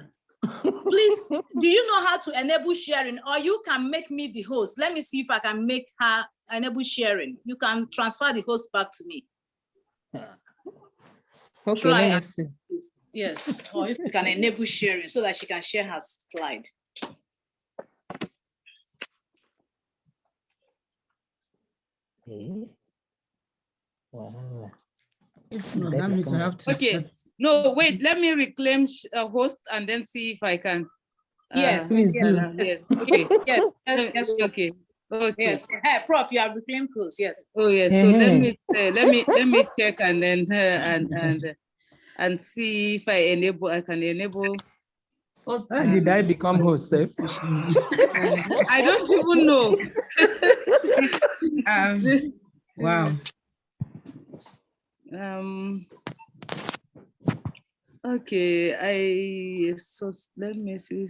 Please, do you know how to enable sharing, or you can make me the host? Let me see if I can make her enable sharing. You can transfer the host back to me. Okay, Try. let me see. Yes, or if you can enable sharing so that she can share her slide. Wow. If not, that means I have to Okay. No, wait, let me reclaim a host and then see if I can. Yes, please do. Yes. Okay. yes. Okay. Okay. Yes. Hey, Prof, you have reclaimed clothes. Yes. Oh yeah. So let me check and then and see if I can enable. How did I become host? I don't even know. Wow. Okay, so let me see.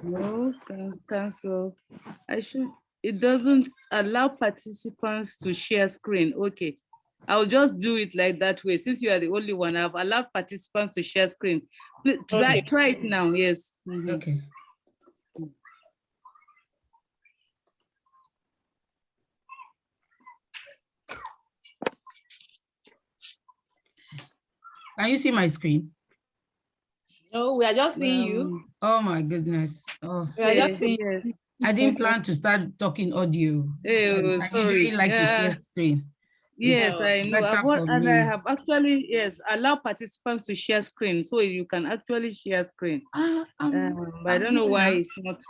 No, cancel. I should. It doesn't allow participants to share screen. Okay. I'll just do it like that way. Since you are the only one, I've allowed participants to share screen. Please try, Okay. try it now. Yes. Mhm. Okay. Can you see my screen? No, we are just seeing you. Oh my goodness. Oh, We are just seeing you. Yes. I didn't plan to start talking audio. Oh, I sorry. usually like to share screen. Yes, No. I know. better for And me. I have actually, yes, allow participants to share screen, so you can actually share screen. But I don't know why it's not.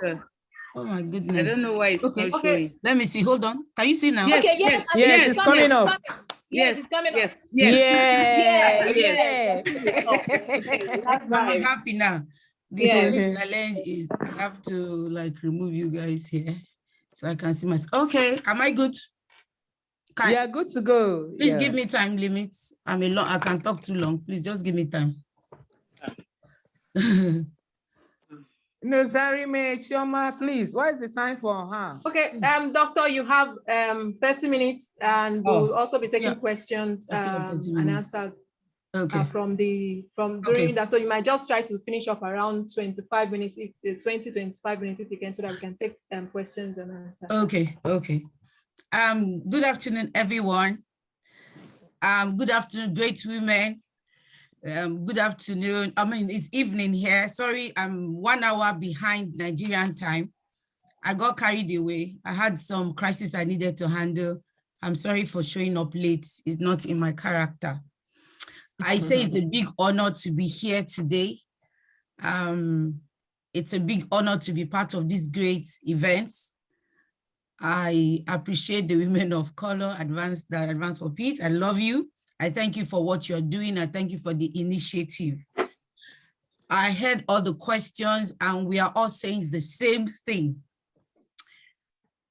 Oh my I goodness. don't know why it's Okay. not Okay. showing. Let me see. Hold on. Can you see now? Yes, Okay, yes, Yes, it's coming up. Yes, it's coming up. Yes, yes. Yes, Yeah. yes. I see the stuff. Okay, that's I'm nice. happy now. The Yes. only challenge is I have to like remove you guys here so I can see my. Okay, am I good? Yeah, good to go. Please give me time limits. I can talk too long. Please just give me time. No, Zarime, Chioma, please. What is the time for her? Okay, doctor, you have 30 minutes, and we'll also be taking questions I still have 30 and minutes. answered Okay. from during that. So you might just try to finish up around 25 minutes, if 25 minutes if you can, so that we can take questions and answers. Okay. Good afternoon, everyone. Good afternoon, great women. Good afternoon. I mean, it's evening here. Sorry, I'm 1 hour behind Nigerian time. I got carried away. I had some crisis I needed to handle. I'm sorry for showing up late. It's not in my character. I say it's a big honor to be here today. It's a big honor to be part of this great event. I appreciate the women of color, Advance for Peace. I love you. I thank you for what you're doing. I thank you for the initiative. I heard all the questions and we are all saying the same thing.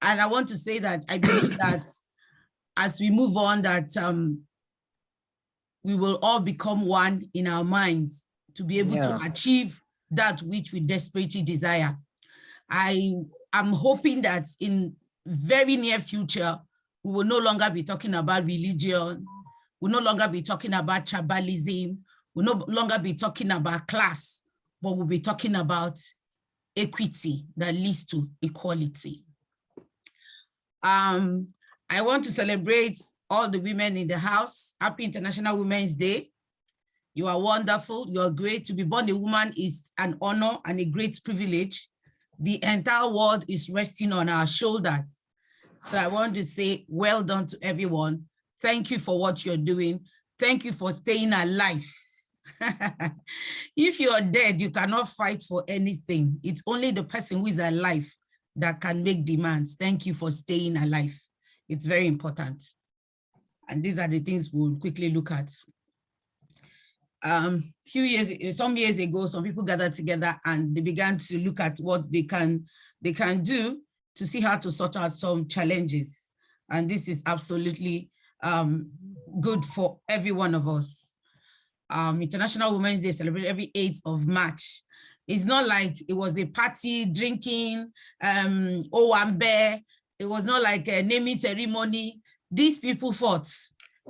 And I want to say that I believe that as we move on, that we will all become one in our minds to be able to achieve that which we desperately desire. I am hoping that in very near future, we will no longer be talking about religion. We'll no longer be talking about tribalism. We'll no longer be talking about class, but we'll be talking about equity that leads to equality. I want to celebrate all the women in the house. Happy International Women's Day. You are wonderful. You are great. To be born a woman is an honor and a great privilege. The entire world is resting on our shoulders. So I want to say well done to everyone. Thank you for what you're doing. Thank you for staying alive. If you're dead, you cannot fight for anything. It's only the person who is alive that can make demands. Thank you for staying alive. It's very important. And these are the things we'll quickly look at. Some years ago, some people gathered together and they began to look at what they can do to see how to sort out some challenges. And this is absolutely good for every one of us. International Women's Day celebrated every 8th of March. It's not like it was a party, drinking, owambe. It was not like a naming ceremony. These people fought.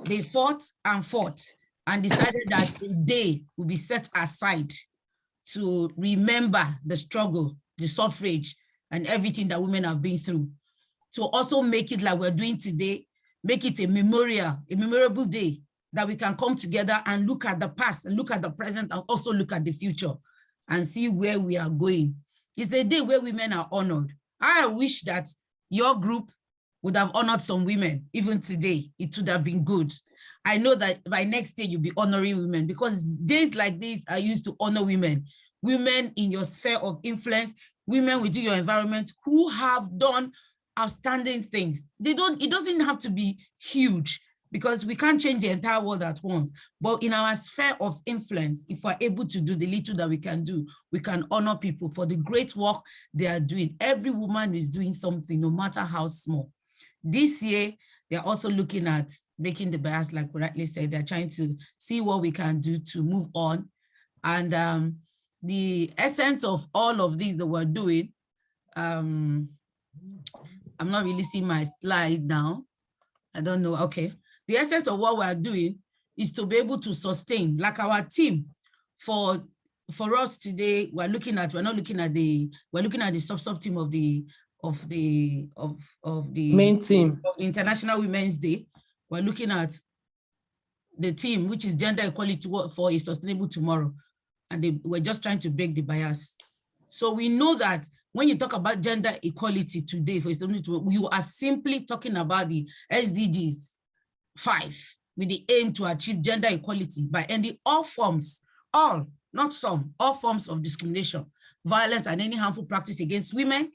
They fought and decided that a day will be set aside to remember the struggle, the suffrage, and everything that women have been through. To also make it like we're doing today, make it a memorable day that we can come together and look at the past and look at the present and also look at the future and see where we are going. It's a day where women are honored. I wish that your group would have honored some women, even today. It would have been good. I know that by next year you'll be honoring women, because days like this are used to honor women. Women in your sphere of influence, women within your environment who have done outstanding things. It doesn't have to be huge, because we can't change the entire world at once. But in our sphere of influence, if we're able to do the little that we can do, we can honor people for the great work they are doing. Every woman is doing something, no matter how small. This year, they're also looking at making the bias, like we rightly said. They're trying to see what we can do to move on. And the essence of all of these that we're doing I'm not really seeing my slide now. I don't know. Okay. The essence of what we are doing is to be able to sustain, like our team. For us today, we're looking at the sub team of the main team of the International Women's Day. We're looking at the team, which is gender equality for a sustainable tomorrow. And we're just trying to break the bias. So we know that when you talk about gender equality today, for example, you are simply talking about the SDGs 5 with the aim to achieve gender equality by ending all forms, not some, all forms of discrimination, violence, and any harmful practice against women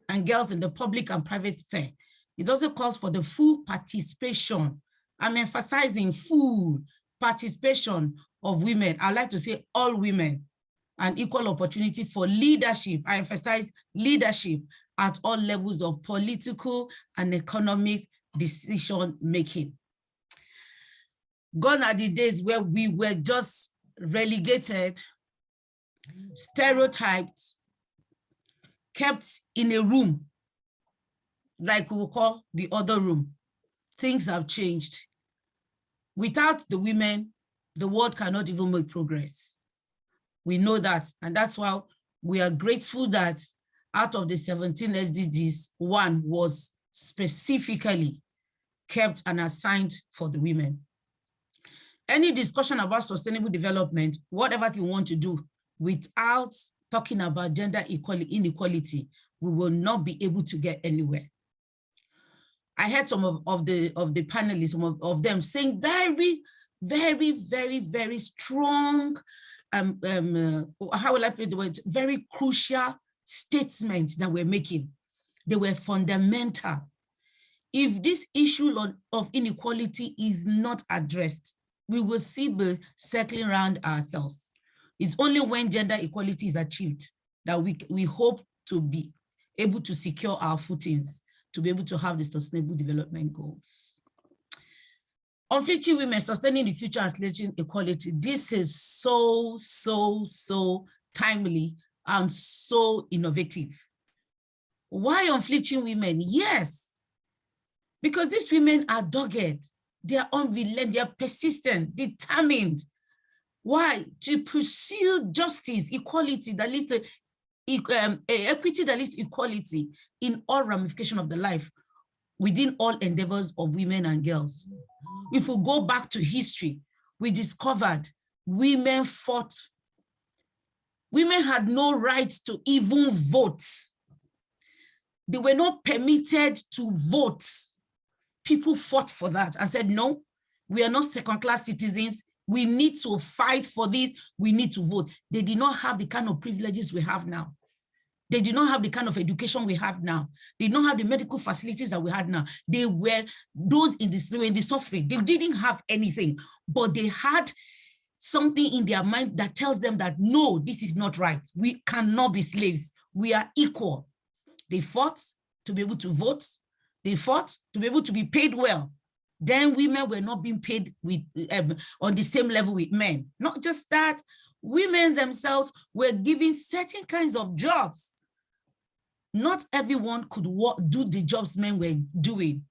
and girls in the public and private sphere. It also calls for the full participation. I'm emphasizing full participation of women. I like to say all women, and equal opportunity for leadership. I emphasize leadership at all levels of political and economic decision making. Gone are the days where we were just relegated, stereotyped, kept in a room, like we will call the other room. Things have changed. Without the women, the world cannot even make progress. We know that, and that's why we are grateful that out of the 17 SDGs, 1 was specifically kept and assigned for the women. Any discussion about sustainable development, whatever you want to do, without talking about gender inequality, we will not be able to get anywhere. I heard some of the panelists, some of them saying very, very, very, very strong, how will I put the word, very crucial statements that we're making. They were fundamental. If this issue of inequality is not addressed, we will be circling around ourselves. It's only when gender equality is achieved that we hope to be able to secure our footings, to be able to have the sustainable development goals. Unflinching women, sustaining the future and accelerating equality. This is so, so, so timely and so innovative. Why unflinching women? Yes, because these women are dogged, they are unrelenting, they are persistent, determined. Why? To pursue justice, equality that leads to equity that leads to equality in all ramifications of the life, within all endeavors of women and girls. If we go back to history, we discovered women fought. Women had no right to even vote. They were not permitted to vote. People fought for that and said, no, we are not second-class citizens. We need to fight for this. We need to vote. They did not have the kind of privileges we have now. They did not have the kind of education we have now. They did not have the medical facilities that we had now. They were those in the suffering. They didn't have anything, but they had something in their mind that tells them that, no, this is not right. We cannot be slaves. We are equal. They fought to be able to vote. They fought to be able to be paid well. Then women were not being paid with on the same level with men. Not just that, women themselves were given certain kinds of jobs. Not everyone could do the jobs men were doing.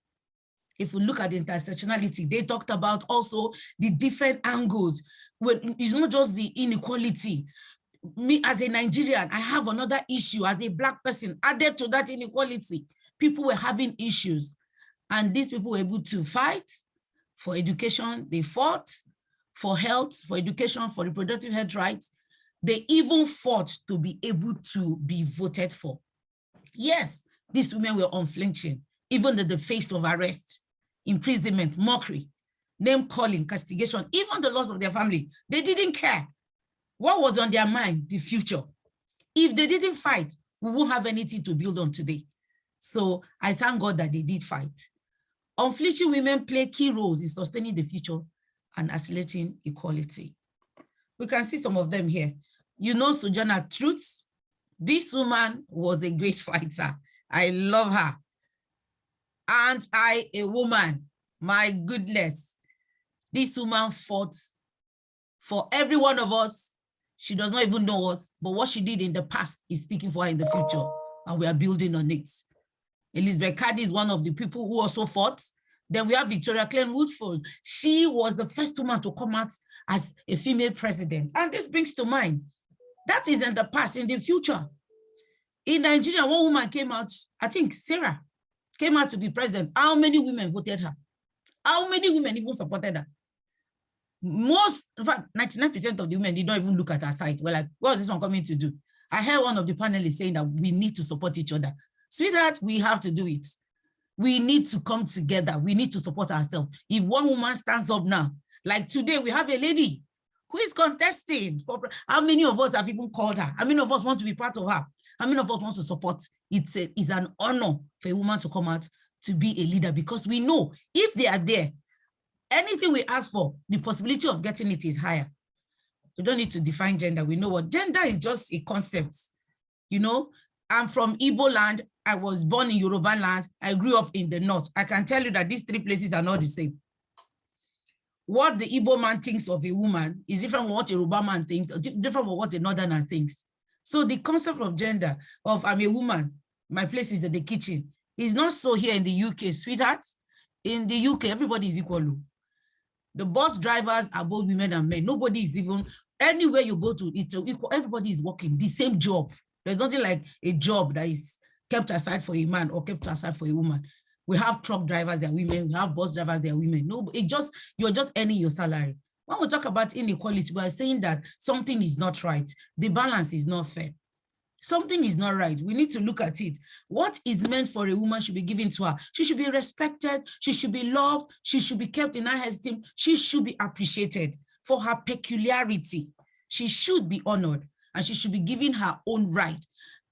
If we look at the intersectionality, they talked about also the different angles. It's not just the inequality. Me as a Nigerian, I have another issue as a Black person added to that inequality. People were having issues, and these people were able to fight for education. They fought for health, for education, for reproductive health rights. They even fought to be able to be voted for. Yes, these women were unflinching, even in the face of arrest, imprisonment, mockery, name calling, castigation, even the loss of their family. They didn't care. What was on their mind? The future. If they didn't fight, we won't have anything to build on today. So I thank God that they did fight. Unflinching women play key roles in sustaining the future and accelerating equality. We can see some of them here. You know Sojourner Truth. This woman was a great fighter. I love her. Aren't I a woman? My goodness. This woman fought for every one of us. She does not even know us, but what she did in the past is speaking for her in the future, and we are building on it. Elizabeth Cady is one of the people who also fought. Then we have Victoria Clayton Woodfull. She was the first woman to come out as a female president. And this brings to mind, that is in the past. In the future, in Nigeria, one woman came out, I think Sarah, came out to be president. How many women voted her? How many women even supported her? Most, in fact, 99% of the women did not even look at her side. We're like, what is this one coming to do? I heard one of the panelists saying that we need to support each other. Sweetheart, we have to do it. We need to come together. We need to support ourselves. If one woman stands up now, like today, we have a lady who is contesting. How many of us have even called her? How many of us want to be part of her? How many of us want to support? It's an honor for a woman to come out to be a leader, because we know if they are there, anything we ask for, the possibility of getting it is higher. We don't need to define gender. We know what gender is, just a concept. You know, I'm from Igbo land. I was born in Yoruba land. I grew up in the north. I can tell you that these three places are not the same. What the Igbo man thinks of a woman is different from what a Yoruba man thinks, different from what a northerner thinks. So the concept of gender, of I'm a woman, my place is the kitchen, is not so here in the UK, sweetheart. In the UK, everybody is equal. The bus drivers are both women and men. Nobody is even, anywhere you go to, it's equal. Everybody is working the same job. There's nothing like a job that is kept aside for a man or kept aside for a woman. We have truck drivers, they're women. We have bus drivers, they're women. No, you're just earning your salary. When we talk about inequality, we are saying that something is not right. The balance is not fair. Something is not right. We need to look at it. What is meant for a woman should be given to her. She should be respected. She should be loved. She should be kept in high esteem. She should be appreciated for her peculiarity. She should be honored, and she should be given her own right.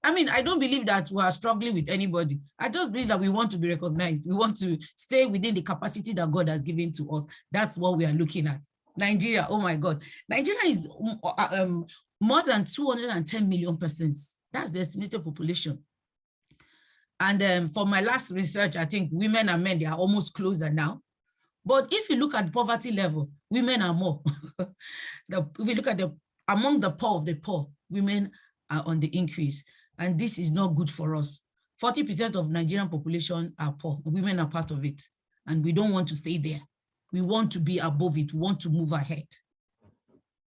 I mean, I don't believe that we are struggling with anybody. I just believe that we want to be recognized. We want to stay within the capacity that God has given to us. That's what we are looking at. Nigeria, oh my God. Nigeria is more than 210 million persons. That's the estimated population. And for my last research, I think women and men, they are almost closer now. But if you look at poverty level, women are more. If you look at among the poor of the poor, women are on the increase. And this is not good for us. 40% of Nigerian population are poor. Women are part of it. And we don't want to stay there. We want to be above it. We want to move ahead.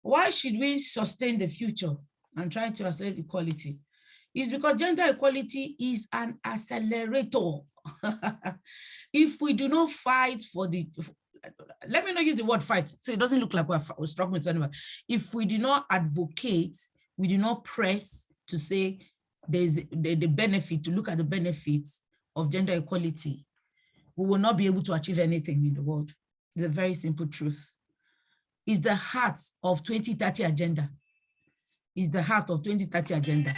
Why should we sustain the future and try to accelerate equality? It's because gender equality is an accelerator. If we do not fight for let me not use the word fight, so it doesn't look like we're struggling with anyone. If we do not advocate, we do not press to say there's the benefit, to look at the benefits of gender equality, we will not be able to achieve anything in the world. It's a very simple truth. It's the heart of 2030 agenda. It's the heart of 2030 agenda.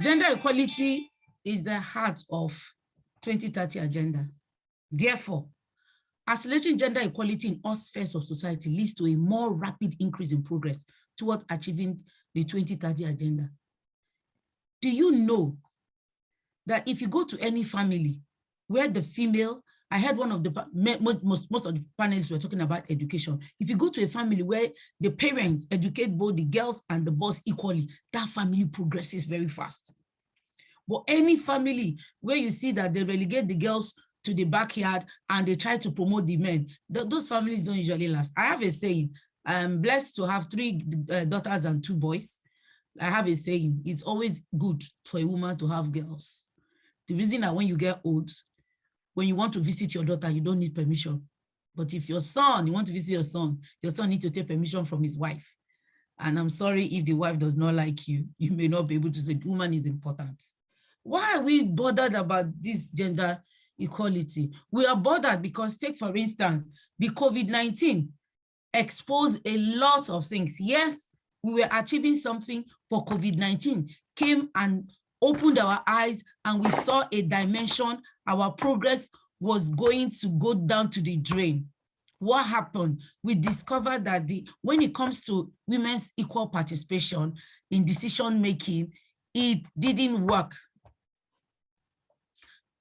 Gender equality is the heart of 2030 agenda. Therefore, accelerating gender equality in all spheres of society leads to a more rapid increase in progress toward achieving the 2030 agenda. Do you know that if you go to any family where the female, I heard one of the, most of the panelists were talking about education. If you go to a family where the parents educate both the girls and the boys equally, that family progresses very fast. But any family where you see that they relegate the girls to the backyard and they try to promote the men, those families don't usually last. I have a saying, I'm blessed to have 3 daughters and 2 boys. I have a saying, it's always good for a woman to have girls. The reason that when you get old, when you want to visit your daughter, you don't need permission. But if your son, you want to visit your son needs to take permission from his wife. And I'm sorry if the wife does not like you, you may not be able to say, woman is important. Why are we bothered about this gender equality? We are bothered because, take for instance, the COVID-19 exposed a lot of things. Yes, we were achieving something, but COVID-19 came and opened our eyes, and we saw a dimension. Our progress was going to go down to the drain. What happened? We discovered that when it comes to women's equal participation in decision-making, it didn't work.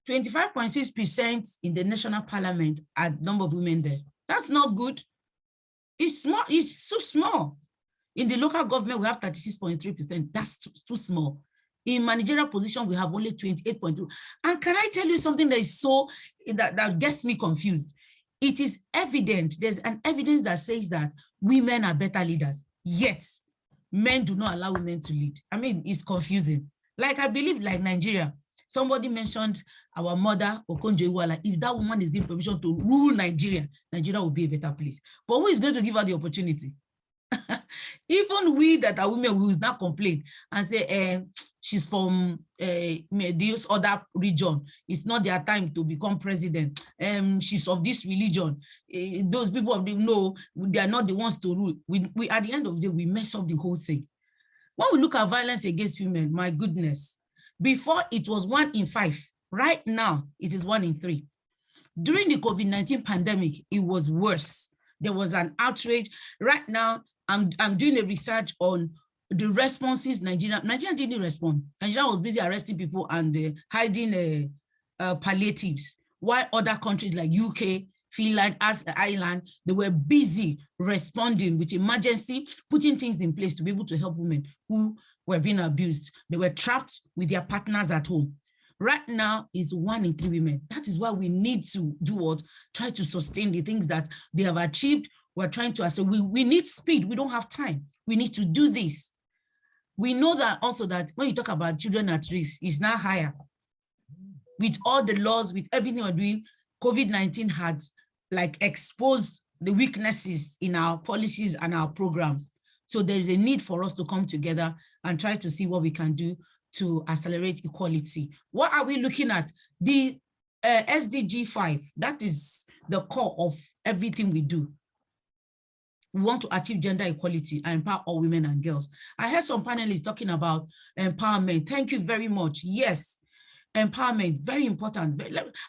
25.6% in the national parliament are number of women there. That's not good. It's small. It's so small. In the local government, we have 36.3%. That's too small. In managerial position, we have only 28.2. And can I tell you something that is so, that gets me confused? It is evident, there's an evidence that says that women are better leaders, yet men do not allow women to lead. I mean, it's confusing. Like, I believe, like Nigeria, somebody mentioned our mother, Okonjo-Iweala. If that woman is given permission to rule Nigeria, Nigeria will be a better place. But who is going to give her the opportunity? Even we that are women will not complain and say, she's from this other region. It's not their time to become president. She's of this religion. Those people of them know they are not the ones to rule. We at the end of the day, we mess up the whole thing. When we look at violence against women, my goodness, before it was 1 in 5. Right now, it is 1 in 3. During the COVID-19 pandemic, it was worse. There was an outrage. Right now, I'm doing a research on the responses. Nigeria didn't respond. Nigeria was busy arresting people and hiding palliatives, while other countries like UK, Finland, Ireland, they were busy responding with emergency, putting things in place to be able to help women who were being abused. They were trapped with their partners at home. Right now, it's 1 in 3 women. That is why we need to do what? Try to sustain the things that they have achieved. We're trying to say we need speed. We don't have time. We need to do this. We know that also that when you talk about children at risk, it's now higher. With all the laws, with everything we're doing, COVID-19 had like exposed the weaknesses in our policies and our programs. So there is a need for us to come together and try to see what we can do to accelerate equality. What are we looking at? The SDG 5, that is the core of everything we do. We want to achieve gender equality and empower all women and girls. I heard some panelists talking about empowerment. Thank you very much. Yes, empowerment, very important.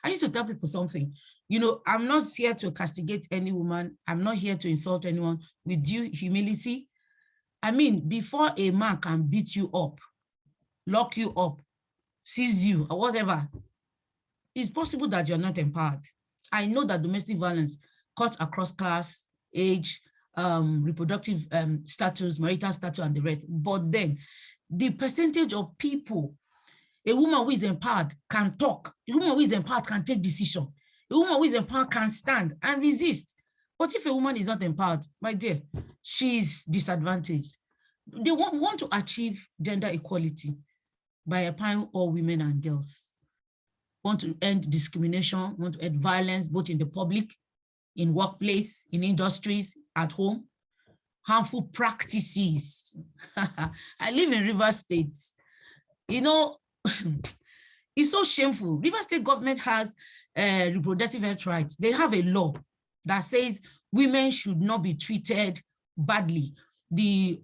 I used to tell people something. You know, I'm not here to castigate any woman. I'm not here to insult anyone. With due humility, I mean, before a man can beat you up, lock you up, seize you, or whatever, it's possible that you're not empowered. I know that domestic violence cuts across class, age, reproductive status, marital status, and the rest. But then the percentage of people, a woman who is empowered can talk, a woman who is empowered can take decision, a woman who is empowered can stand and resist. But if a woman is not empowered, my dear, she's disadvantaged. They want to achieve gender equality by empowering all women and girls. Want to end discrimination, want to end violence, both in the public, in workplace, in industries, at home. Harmful practices. I live in Rivers State. You know, it's so shameful. Rivers State government has reproductive health rights. They have a law that says women should not be treated badly. These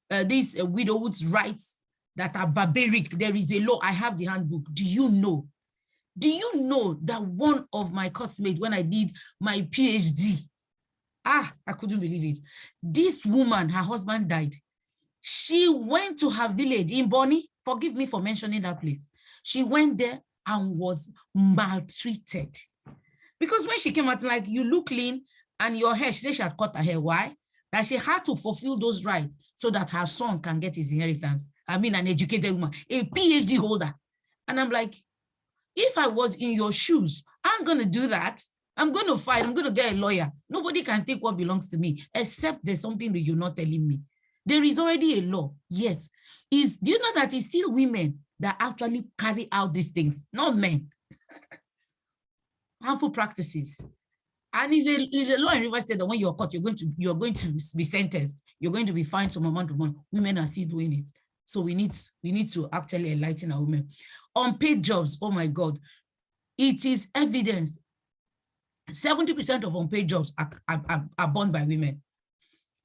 widowhood's rights that are barbaric. There is a law. I have the handbook. Do you know? Do you know that one of my classmates, when I did my PhD, I couldn't believe it. This woman, her husband died. She went to her village in Bonny. Forgive me for mentioning that place. She went there and was maltreated. Because when she came out, like, you look clean and your hair, she said she had cut her hair. Why? That she had to fulfill those rights so that her son can get his inheritance. I mean, an educated woman, a PhD holder. And I'm like, if I was in your shoes, I'm going to do that. I'm going to fight. I'm going to get a lawyer. Nobody can take what belongs to me, except there's something that you're not telling me. There is already a law. Yet, do you know that it's still women that actually carry out these things, not men? Harmful practices. And it's a law in Rivers State that when you're caught, you're going to be sentenced. You're going to be fined some amount of money. Women are still doing it. So we need to actually enlighten our women. Unpaid jobs, oh my God. It is evidence. 70% of unpaid jobs are borne by women.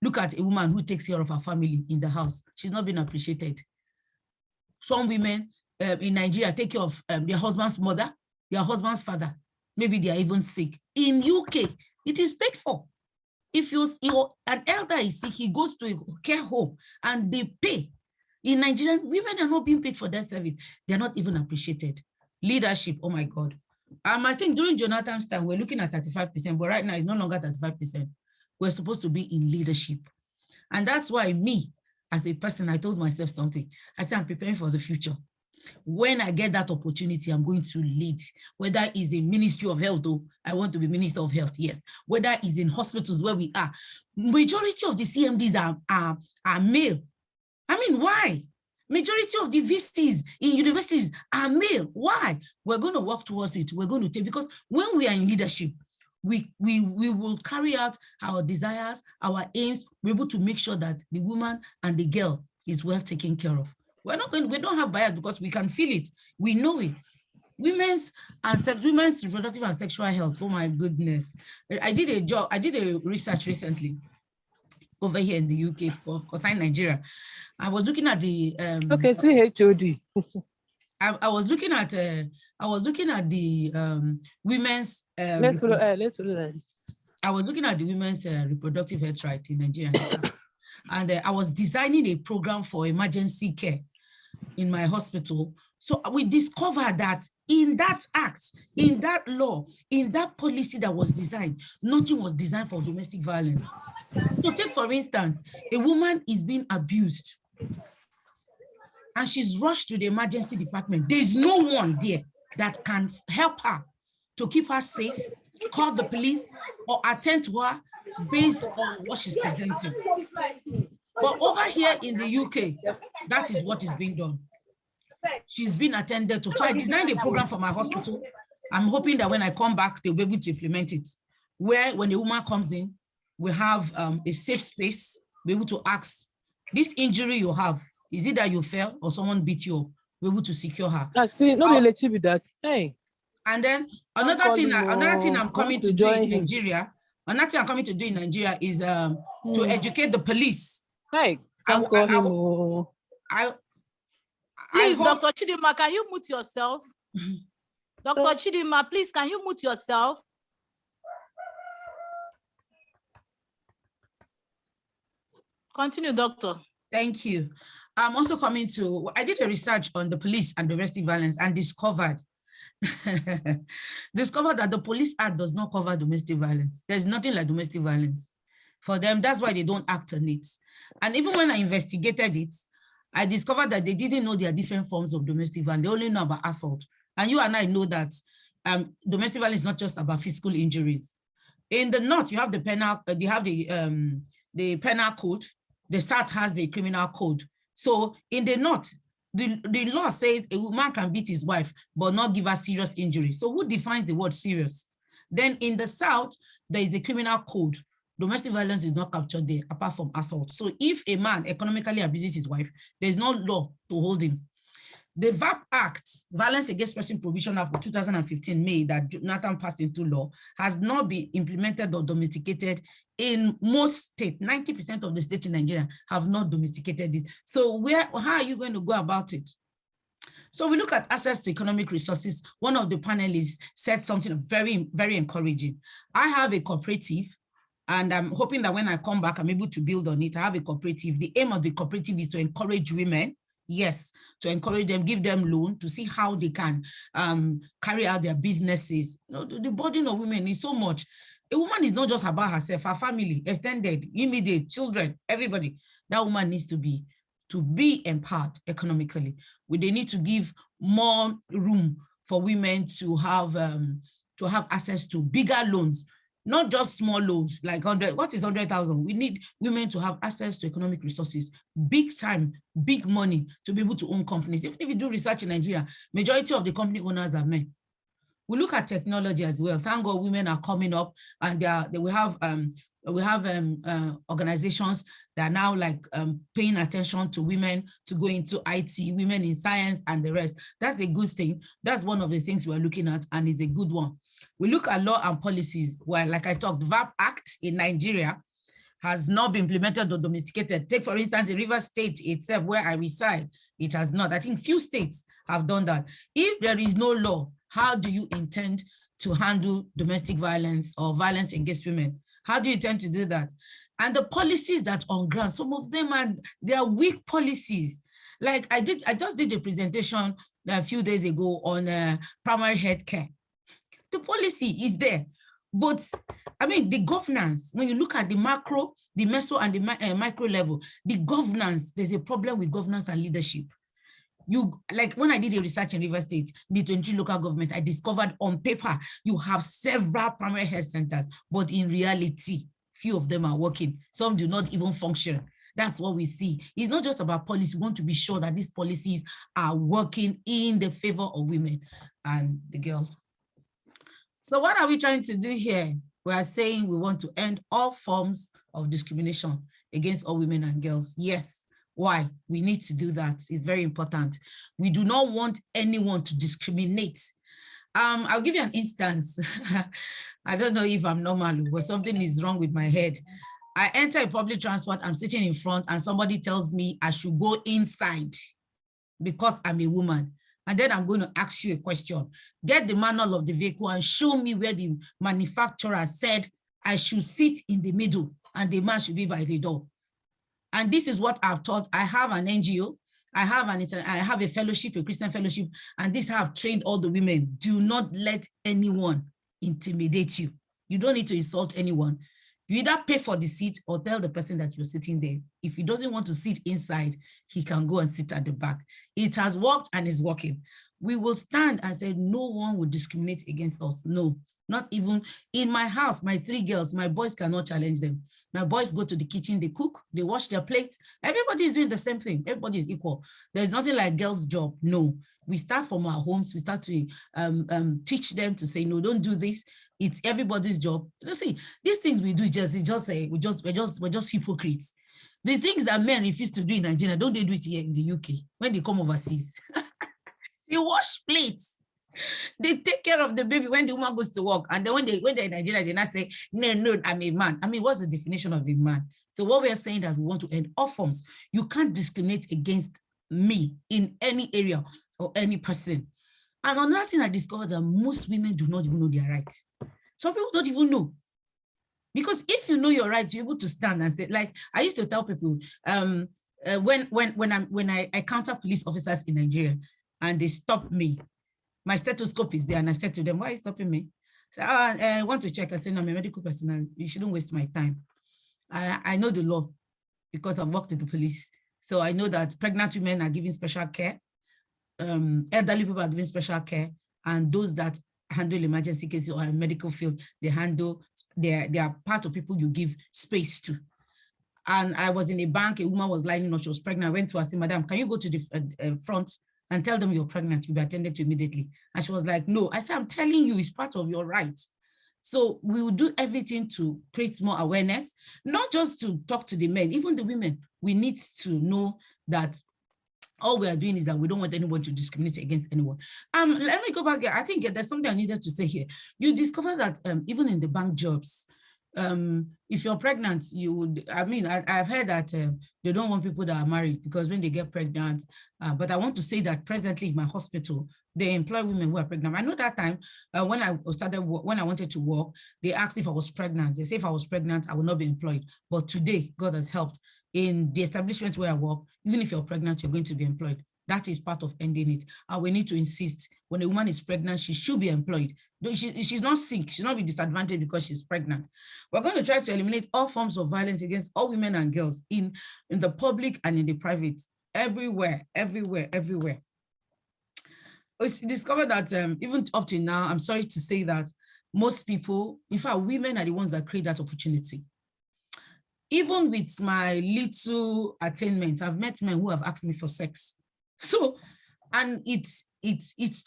Look at a woman who takes care of her family in the house. She's not being appreciated. Some women in Nigeria take care of their husband's mother, their husband's father. Maybe they are even sick. In UK, it is paid for. If an elder is sick, he goes to a care home and they pay. In Nigeria, women are not being paid for that service. They're not even appreciated. Leadership, oh my God. I think during Jonathan's time, we're looking at 35%, but right now it's no longer 35%. We're supposed to be in leadership. And that's why me, as a person, I told myself something. I said, I'm preparing for the future. When I get that opportunity, I'm going to lead, whether it's in Ministry of Health, or I want to be Minister of Health, yes. Whether it's in hospitals where we are. Majority of the CMDs are male. I mean, why? Majority of the VCs in universities are male. Why? We're going to work towards it. We're going to take, because when we are in leadership, we will carry out our desires, our aims. We're able to make sure that the woman and the girl is well taken care of. We don't have bias because we can feel it. We know it. Women's reproductive and sexual health. Oh my goodness. I did a research recently over here in the UK for concerning Nigeria. I was looking at the okay, CHOD. I was looking at the women's let's follow that. I was looking at the women's reproductive health right in Nigeria. And I was designing a program for emergency care in my hospital. So we discovered that in that act, in that law, in that policy that was designed, nothing was designed for domestic violence. So take, for instance, a woman is being abused and she's rushed to the emergency department. There's no one there that can help her to keep her safe, call the police, or attend to her based on what she's presenting. But over here in the UK, that is what is being done. She's been attended to. So I designed a program for my hospital. I'm hoping that when I come back, they'll be able to implement it. Where when a woman comes in, we have a safe space, be able to ask, this injury you have, is it that you fell or someone beat you up? We're able to secure her. See, no let you be that. Hey. And then another thing I'm coming to do in Nigeria, another thing I'm coming to do in Nigeria is to educate the police. Hey, please, Dr. Chidima, can you mute yourself? Dr. Chidima, please, can you mute yourself? Continue, doctor. Thank you. I'm also coming to, I did a research on the police and domestic violence and discovered that the Police Act does not cover domestic violence. There's nothing like domestic violence for them. That's why they don't act on it. And even when I investigated it, I discovered that they didn't know there are different forms of domestic violence. They only know about assault. And you and I know that domestic violence is not just about physical injuries. In the North, you have the penal, you have the penal code. The South has the criminal code. So in the North, the law says a woman can beat his wife, but not give her serious injury. So who defines the word serious? Then in the South, there is the criminal code. Domestic violence is not captured there, apart from assault. So if a man economically abuses his wife, there's no law to hold him. The VAP Act, Violence Against Person Provision Act of 2015, made that Jonathan passed into law, has not been implemented or domesticated in most states. 90% of the states in Nigeria have not domesticated it. So how are you going to go about it? So we look at access to economic resources. One of the panelists said something very, very encouraging. I have a cooperative, and I'm hoping that when I come back, I'm able to build on it. I have a cooperative. The aim of the cooperative is to encourage women. Yes, to encourage them, give them loan to see how they can carry out their businesses. You know, the burden of women is so much. A woman is not just about herself, her family, extended, immediate, children, everybody. That woman needs to be empowered economically. They need to give more room for women to have access to bigger loans. Not just small loans, like 100, what is 100,000? We need women to have access to economic resources, big time, big money to be able to own companies. Even if you do research in Nigeria, majority of the company owners are men. We look at technology as well. Thank God women are coming up, and we have organizations that are now like paying attention to women to go into IT, women in science and the rest. That's a good thing. That's one of the things we're looking at, and it's a good one. We look at law and policies. Well, like I talked, the VAP Act in Nigeria has not been implemented or domesticated. Take, for instance, the Rivers State itself, where I reside, it has not. I think few states have done that. If there is no law, how do you intend to handle domestic violence or violence against women? How do you intend to do that? And the policies that on ground, some of them they are weak policies. Like I just did a presentation a few days ago on primary health care. The policy is there, But I mean, the governance, when you look at the macro, the meso, and the micro level, the governance, there's a problem with governance and leadership. You, like when I did a research in River State, the 23 local government, I discovered on paper, you have several primary health centers, but in reality, few of them are working. Some do not even function. That's what we see. It's not just about policy. We want to be sure that these policies are working in the favor of women and the girls. So what are we trying to do here? We are saying we want to end all forms of discrimination against all women and girls. Yes. Why? We need to do that. It's very important. We do not want anyone to discriminate. I'll give you an instance. I don't know if I'm normal, but something is wrong with my head. I enter a public transport, I'm sitting in front, and somebody tells me I should go inside because I'm a woman. And then I'm going to ask you a question. Get the manual of the vehicle and show me where the manufacturer said I should sit in the middle and the man should be by the door. And this is what I've taught. I have an NGO, I have a fellowship, a Christian fellowship, and this have trained all the women. Do not let anyone intimidate you. You don't need to insult anyone. You either pay for the seat or tell the person that you're sitting there. If he doesn't want to sit inside, he can go and sit at the back. It has worked and is working. We will stand and say, no one will discriminate against us. No, not even in my house, my 3 girls, my boys cannot challenge them. My boys go to the kitchen, they cook, they wash their plates. Everybody is doing the same thing. Everybody is equal. There's nothing like girls' job. No, we start from our homes. We start to teach them to say, no, don't do this. It's everybody's job. You see, these things we do we're just hypocrites. The things that men refuse to do in Nigeria, don't they do it here in the UK when they come overseas? They wash plates. They take care of the baby when the woman goes to work. And then when they're in Nigeria, they not say, no, I'm a man. I mean, what's the definition of a man? So what we are saying that we want to end all forms. You can't discriminate against me in any area or any person. And another thing I discovered that most women do not even know their rights. Some people don't even know. Because if you know your rights, you're able to stand and say, like I used to tell people, when I encounter police officers in Nigeria and they stop me, my stethoscope is there and I said to them, why are you stopping me? So I want to check. I said, no, I'm a medical personnel. You shouldn't waste my time. I know the law because I've worked with the police. So I know that pregnant women are given special care. Elderly people are given special care, and those that handle emergency cases or in medical field, they are part of people you give space to. And I was in a bank, a woman was lying on, she was pregnant. I went to her, I said, madam, can you go to the front and tell them you're pregnant? You'll be attended to immediately. And she was like, no. I said, I'm telling you, it's part of your right. So we will do everything to create more awareness, not just to talk to the men, even the women. We need to know that all we are doing is that we don't want anyone to discriminate against anyone. Let me go back there. I think there's something I needed to say here. You discover that even in the bank jobs, if you're pregnant, you would, I mean, I've heard that they don't want people that are married because when they get pregnant, but I want to say that presently in my hospital, they employ women who are pregnant. I know that time when I wanted to work, they asked if I was pregnant. They say if I was pregnant, I would not be employed. But today, God has helped. In the establishment where I work, even if you're pregnant, you're going to be employed. That is part of ending it. And we need to insist when a woman is pregnant, she should be employed. She's not sick, she's not be disadvantaged because she's pregnant. We're going to try to eliminate all forms of violence against all women and girls in the public and in the private, everywhere. We discovered that even up to now, I'm sorry to say that most people, in fact, women are the ones that create that opportunity. Even with my little attainment, I've met men who have asked me for sex. So, and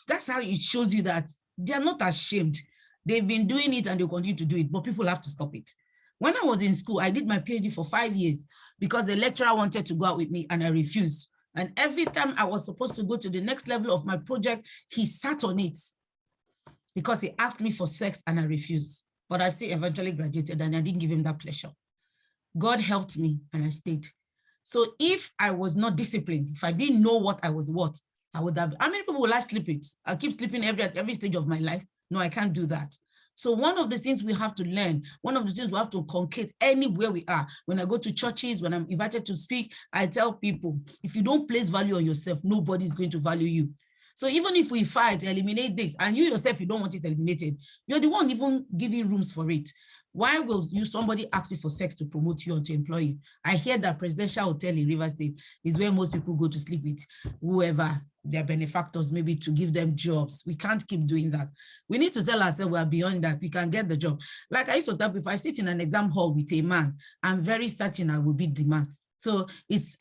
that's how it shows you that they're not ashamed. They've been doing it and they'll continue to do it, but people have to stop it. When I was in school, I did my PhD for 5 years because the lecturer wanted to go out with me and I refused. And every time I was supposed to go to the next level of my project, he sat on it because he asked me for sex and I refused. But I still eventually graduated and I didn't give him that pleasure. God helped me and I stayed. So if I was not disciplined, if I didn't know what I was what, I would have, how many people will I sleep it? I'll keep sleeping at every stage of my life. No, I can't do that. So one of the things we have to learn, one of the things we have to concrete anywhere we are, when I go to churches, when I'm invited to speak, I tell people, if you don't place value on yourself, nobody is going to value you. So even if we fight, eliminate this, and you yourself, you don't want it eliminated, you're the one even giving rooms for it. Why will somebody ask you for sex to promote you or to employ you? I hear that Presidential Hotel in Rivers State is where most people go to sleep with whoever their benefactors, maybe to give them jobs. We can't keep doing that. We need to tell ourselves we are beyond that. We can get the job. Like I used to tell, if I sit in an exam hall with a man, I'm very certain I will beat the man. So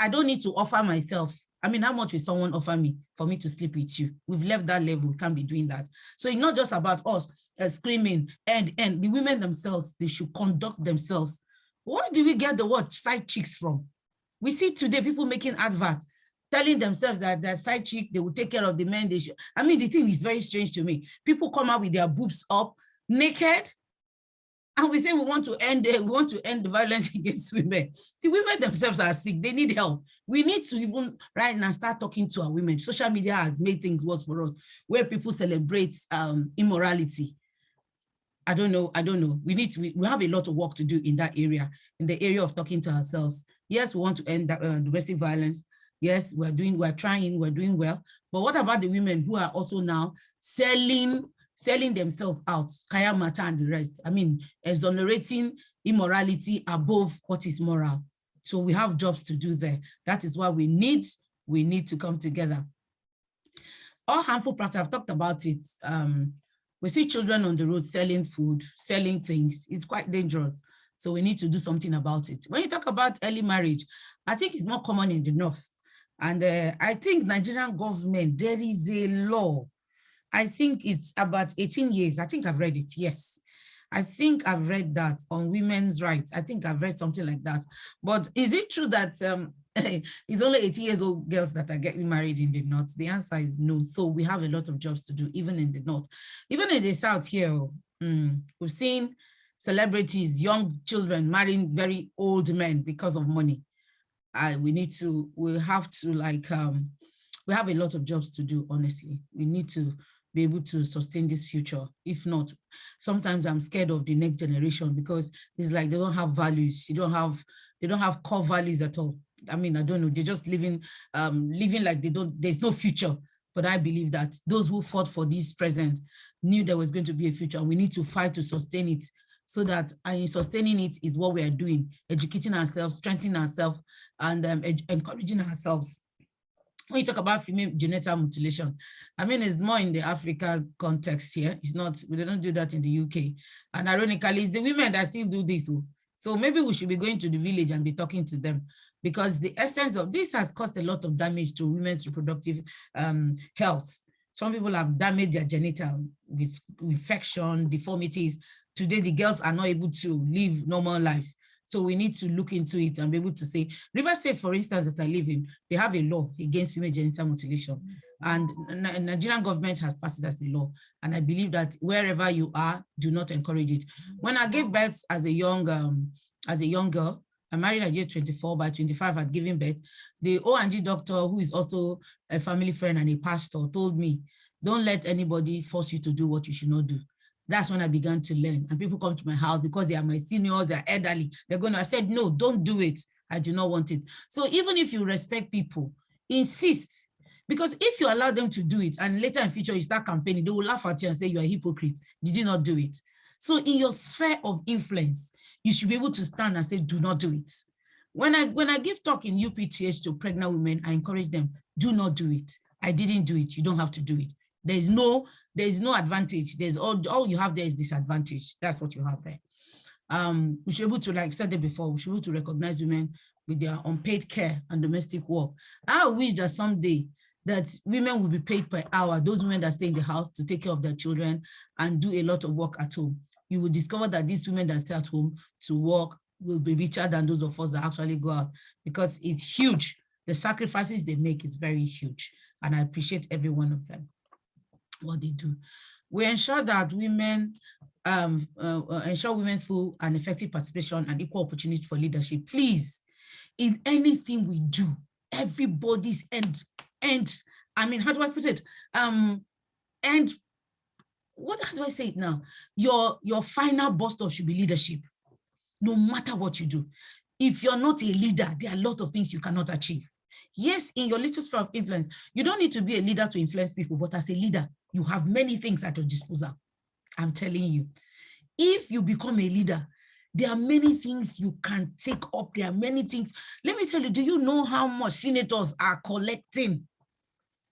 I don't need to offer myself. I mean, how much will someone offer me for me to sleep with you? We've left that level. We can't be doing that. So it's not just about us screaming, and the women themselves, they should conduct themselves. Where do we get the word side chicks from? We see today people making adverts, telling themselves that they're side chick, they will take care of the men. They should. I mean, the thing is very strange to me. People come out with their boobs up, naked, and we say we want to end the violence against women. The women themselves are sick. They need help. We need to even right now start talking to our women. Social media has made things worse for us, where people celebrate immorality. I don't know. We have a lot of work to do in that area, in the area of talking to ourselves. Yes, we want to end domestic violence. Yes, we're trying, we're doing well. But what about the women who are also now selling themselves out, Kaya Mata and the rest? I mean, exonerating immorality above what is moral. So we have jobs to do there. That is why we need to come together. All harmful practices, I've talked about it. We see children on the road selling food, selling things. It's quite dangerous. So we need to do something about it. When you talk about early marriage, I think it's more common in the north. And I think Nigerian government, there is a law. I think it's about 18 years. I think I've read it, yes. I think I've read that on women's rights. I think I've read something like that. But is it true that it's only 18 years old girls that are getting married in the north? The answer is no. So we have a lot of jobs to do, even in the north. Even in the south here, we've seen celebrities, young children marrying very old men because of money. We have a lot of jobs to do, honestly. We need to be able to sustain this future. If not, sometimes I'm scared of the next generation, because it's like they don't have values. They don't have core values at all. I mean, I don't know. They're just living like there's no future. But I believe that those who fought for this present knew there was going to be a future, and we need to fight to sustain it. So that in sustaining it is what we are doing, educating ourselves, strengthening ourselves, and encouraging ourselves. When you talk about female genital mutilation, I mean, it's more in the African context here. It's not, we don't do that in the UK. And ironically, it's the women that still do this. So maybe we should be going to the village and be talking to them, because the essence of this has caused a lot of damage to women's reproductive health. Some people have damaged their genital with infection, deformities. Today, the girls are not able to live normal lives. So we need to look into it and be able to say, River State, for instance, that I live in, they have a law against female genital mutilation. And the Nigerian government has passed it as a law. And I believe that wherever you are, do not encourage it. When I gave birth as a young girl, I married at age 24, by 25 I'd given birth. The O&G doctor, who is also a family friend and a pastor, told me, don't let anybody force you to do what you should not do. That's when I began to learn. And people come to my house because they are my seniors, they're elderly. I said, no, don't do it. I do not want it. So even if you respect people, insist. Because if you allow them to do it and later in future you start campaigning, they will laugh at you and say you are a hypocrite. Did you not do it? So in your sphere of influence, you should be able to stand and say, do not do it. When I give talk in UPTH to pregnant women, I encourage them, do not do it. I didn't do it. You don't have to do it. There is no advantage. There's all you have there is disadvantage. That's what you have there. We should be able to, like I said it before, we should be able to recognize women with their unpaid care and domestic work. I wish that someday that women will be paid per hour, those women that stay in the house to take care of their children and do a lot of work at home. You will discover that these women that stay at home to work will be richer than those of us that actually go out, because it's huge. The sacrifices they make is very huge. And I appreciate every one of them, what they do. We ensure that women, ensure women's full and effective participation and equal opportunities for leadership. Please, in anything we do, everybody's I mean, how do I put it? How do I say it now? Your final bus stop should be leadership, no matter what you do. If you're not a leader, there are a lot of things you cannot achieve. Yes, in your little sphere of influence, you don't need to be a leader to influence people, but as a leader, you have many things at your disposal. I'm telling you, if you become a leader, there are many things you can take up. There are many things. Let me tell you, do you know how much senators are collecting?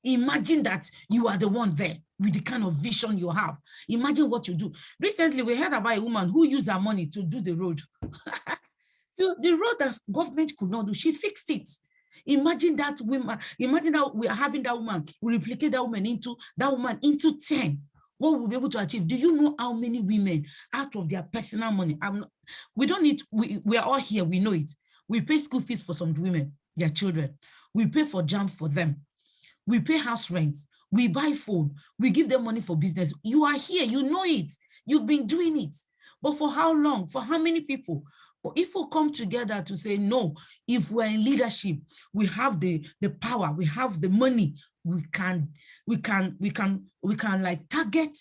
Imagine that you are the one there with the kind of vision you have. Imagine what you do. Recently, we heard about a woman who used her money to do the road. So the road that government could not do, she fixed it. Imagine that woman, imagine that we are having that woman, we replicate that woman into 10. What we'll be able to achieve. Do you know how many women out of their personal money? We don't need, we are all here, we know it. We pay school fees for some women, their children. We pay for jam for them. We pay house rent. We buy phone. We give them money for business. You are here, you know it. You've been doing it. But for how long? For how many people? But if we come together to say, no, if we're in leadership, we have the power, we have the money, we can like target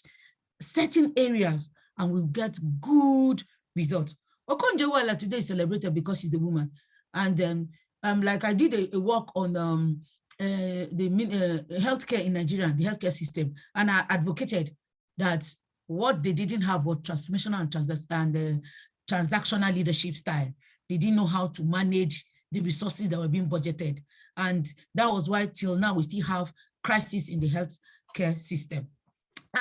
certain areas and we'll get good results. Okonjo-Iweala today is celebrated because she's a woman. And like I did a work on the healthcare in Nigeria, the healthcare system, and I advocated that what they didn't have was transformational and transactional leadership style. They didn't know how to manage the resources that were being budgeted. And that was why till now we still have crisis in the healthcare system.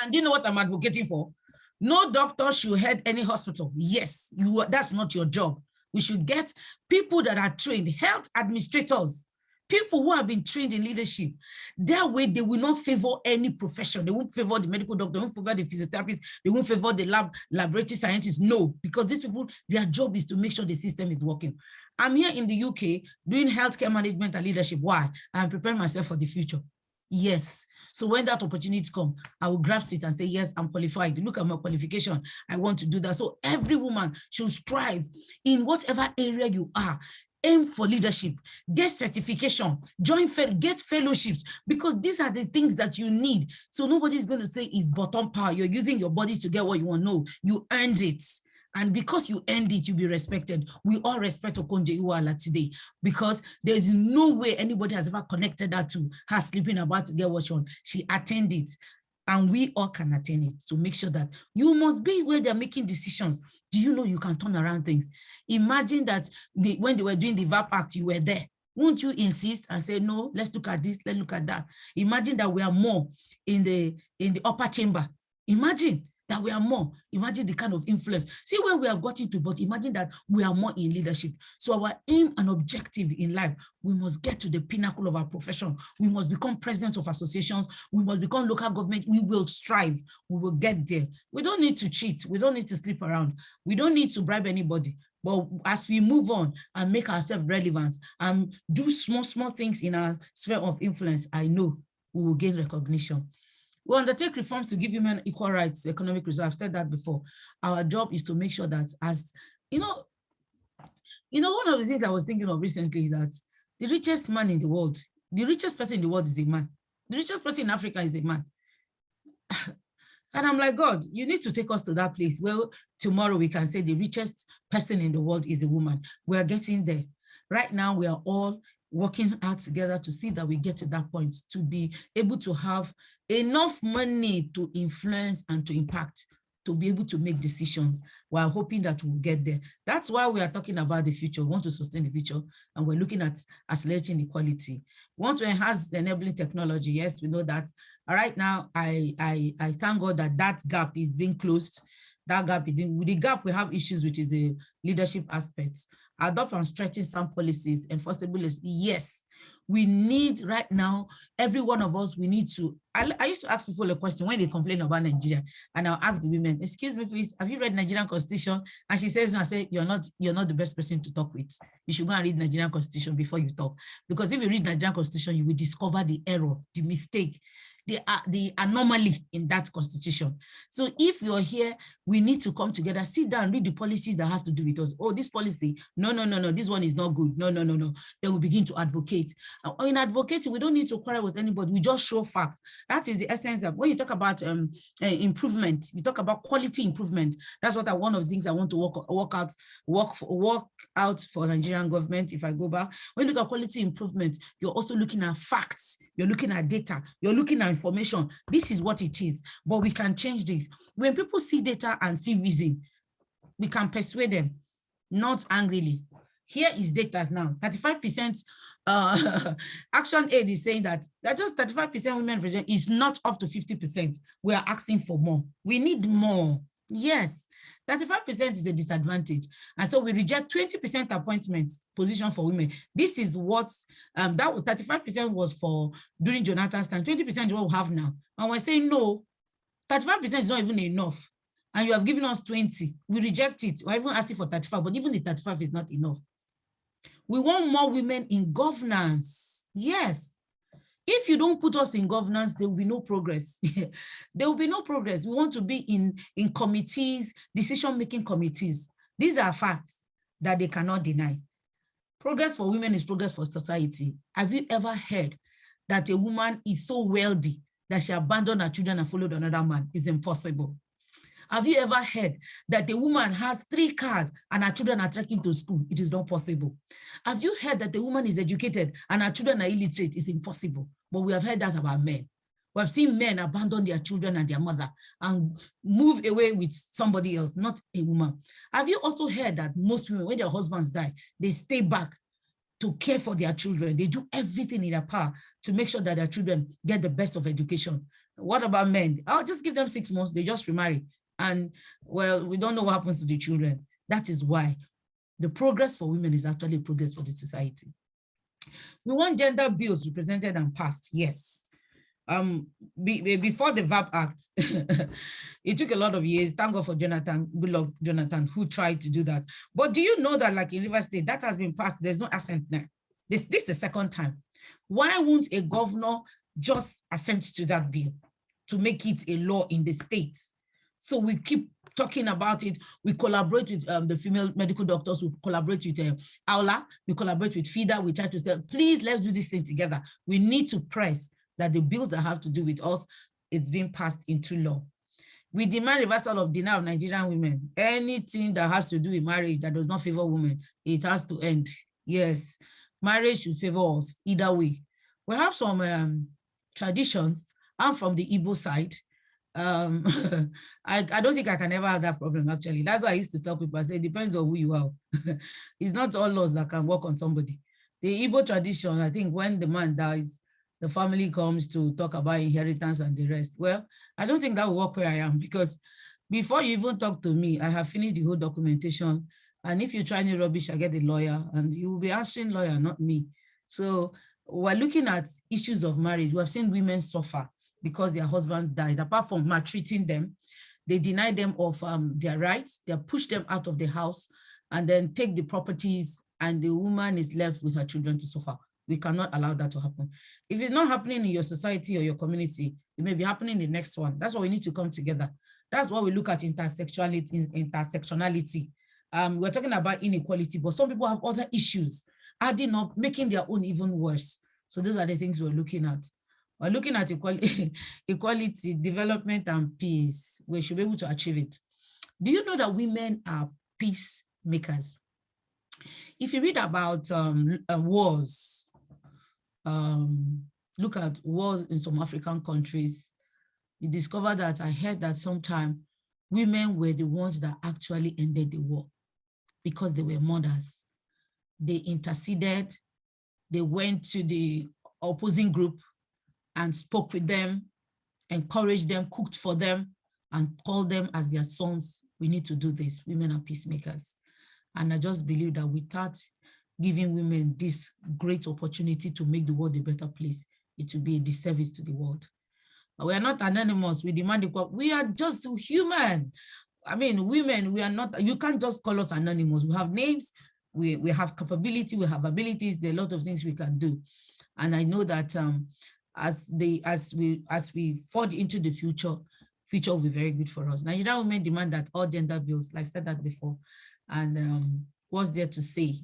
And do you know what I'm advocating for? No doctor should head any hospital. Yes, that's not your job. We should get people that are trained, health administrators, people who have been trained in leadership. That way, they will not favor any profession. They won't favor the medical doctor, they won't favor the physiotherapist, they won't favor the laboratory scientists. No, because these people, their job is to make sure the system is working. I'm here in the UK doing healthcare management and leadership. Why? I'm preparing myself for the future. Yes. So when that opportunity comes, I will grasp it and say, yes, I'm qualified. Look at my qualification. I want to do that. So every woman should strive in whatever area you are. Aim for leadership, get certification, get fellowships, because these are the things that you need. So nobody's going to say it's bottom power. You're using your body to get what you want. No, you earned it. And because you earned it, you'll be respected. We all respect Okonjo-Iweala today because there's no way anybody has ever connected that to her sleeping about to get what she wants. She attained it. And we all can attain it to make sure that you must be where they're making decisions. Do you know you can turn around things? Imagine that when they were doing the VAP Act, you were there. Won't you insist and say, no, let's look at this, let's look at that. Imagine that we are more in the upper chamber. Imagine that we are more. Imagine the kind of influence. See where we have gotten to, but imagine that we are more in leadership. So our aim and objective in life, we must get to the pinnacle of our profession. We must become presidents of associations. We must become local government. We will strive. We will get there. We don't need to cheat. We don't need to sleep around. We don't need to bribe anybody. But as we move on and make ourselves relevant and do small things in our sphere of influence, I know we will gain recognition. We undertake reforms to give women equal rights, economic reserve. I've said that before. Our job is to make sure that, as you know, one of the things I was thinking of recently is that the richest man in the world, the richest person in the world is a man. The richest person in Africa is a man. And I'm like, God, you need to take us to that place where tomorrow we can say the richest person in the world is a woman. We are getting there. Right now, we are all working out together to see that we get to that point, to be able to have enough money to influence and to impact, to be able to make decisions. We're hoping that we'll get there. That's why we are talking about the future. We want to sustain the future, and we're looking at accelerating equality. We want to enhance the enabling technology. Yes, we know that. Right now, I thank God that that gap is being closed. That gap is with the gap we have issues with is the leadership aspects. Adopt and strengthen some policies, enforceable. Yes, we need right now, every one of us, we need to. I used to ask people a question when they complain about Nigeria, and I'll ask the women, excuse me, please, have you read Nigerian Constitution? And she says, no, I say, you're not the best person to talk with. You should go and read Nigerian Constitution before you talk. Because if you read Nigerian Constitution, you will discover the error, the mistake. the anomaly in that constitution. So if you're here, we need to come together, sit down, read the policies that has to do with us. Oh, this policy, no, this one is not good. No. Then we begin to advocate. In advocating, we don't need to quarrel with anybody. We just show facts. That is the essence of when you talk about improvement, you talk about quality improvement. That's what one of the things I want to work out for Nigerian government. If I go back, when you look at quality improvement, you're also looking at facts, you're looking at data, you're looking at information. This is what it is, but we can change this. When people see data and see reason, we can persuade them, not angrily. Here is data now, 35%, Action Aid is saying that just 35% women represent is not up to 50%. We are asking for more. We need more. Yes, 35% is a disadvantage. And so we reject 20% appointment position for women. This is what, that 35% was for during Jonathan's time, 20% is what we have now. And we're saying no, 35% is not even enough. And you have given us 20, we reject it. We're even asking for 35, but even the 35 is not enough. We want more women in governance. Yes. If you don't put us in governance, there will be no progress. There will be no progress. We want to be in committees, decision-making committees. These are facts that they cannot deny. Progress for women is progress for society. Have you ever heard that a woman is so wealthy that she abandoned her children and followed another man? It's impossible. Have you ever heard that a woman has 3 cars and her children are trekking to school? It is not possible. Have you heard that a woman is educated and her children are illiterate? It's impossible. But we have heard that about men. We have seen men abandon their children and their mother and move away with somebody else, not a woman. Have you also heard that most women, when their husbands die, they stay back to care for their children? They do everything in their power to make sure that their children get the best of education. What about men? I'll just give them 6 months, they just remarry. And well, we don't know what happens to the children. That is why the progress for women is actually progress for the society. We want gender bills represented and passed, yes. Before the VAP Act, it took a lot of years. Thank God for Jonathan, good luck Jonathan, who tried to do that. But do you know that like in River State, that has been passed, there's no assent there. This is the second time. Why won't a governor just assent to that bill to make it a law in the state? So we keep talking about it. We collaborate with the female medical doctors. We collaborate with Aula. We collaborate with FIDA. We try to say, please, let's do this thing together. We need to press that the bills that have to do with us, it's being passed into law. We demand reversal of denial of Nigerian women. Anything that has to do with marriage that does not favor women, it has to end. Yes, marriage should favor us either way. We have some traditions. I'm from the Igbo side. I don't think I can ever have that problem, actually. That's why I used to tell people, I say, it depends on who you are. It's not all laws that can work on somebody. The Igbo tradition, I think when the man dies, the family comes to talk about inheritance and the rest. Well, I don't think that will work where I am, because before you even talk to me, I have finished the whole documentation. And if you try any rubbish, I get a lawyer, and you will be answering lawyer, not me. So we're looking at issues of marriage. We have seen women suffer because their husband died. Apart from maltreating them, they deny them of their rights. They push them out of the house and then take the properties, and the woman is left with her children to suffer. We cannot allow that to happen. If it's not happening in your society or your community, it may be happening in the next one. That's why we need to come together. That's why we look at intersectionality. We're talking about inequality, but some people have other issues adding up, making their own even worse. So those are the things we're looking at. We're looking at equality, development, and peace. We should be able to achieve it. Do you know that women are peacemakers? If you read about wars, look at wars in some African countries, you discover that I heard that sometimes women were the ones that actually ended the war because they were mothers. They interceded, they went to the opposing group and spoke with them, encouraged them, cooked for them, and called them as their sons. We need to do this. Women are peacemakers. And I just believe that without giving women this great opportunity to make the world a better place, it will be a disservice to the world. But we are not anonymous. We demand equal. We are just human. I mean, women, we are not, you can't just call us anonymous. We have names, we have capability, we have abilities. There are a lot of things we can do. And I know that as we forge into the future will be very good for us. Nigerian women demand that all gender bills, like I said that before, and what's there to say?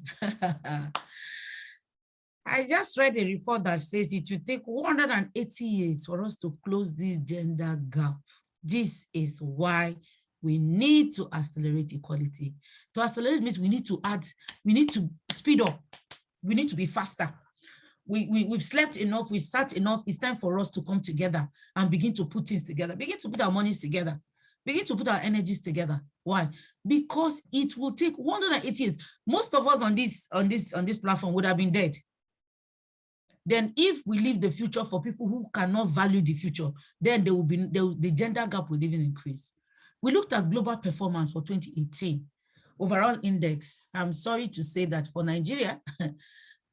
I just read a report that says it will take 180 years for us to close this gender gap. This is why we need to accelerate equality. To accelerate means we need to speed up. We need to be faster. We've slept enough, we sat enough. It's time for us to come together and begin to put things together, begin to put our monies together, begin to put our energies together. Why? Because it will take 180 years. Most of us on this platform would have been dead. Then if we leave the future for people who cannot value the future, then the gender gap will even increase. We looked at global performance for 2018, overall index. I'm sorry to say that for Nigeria,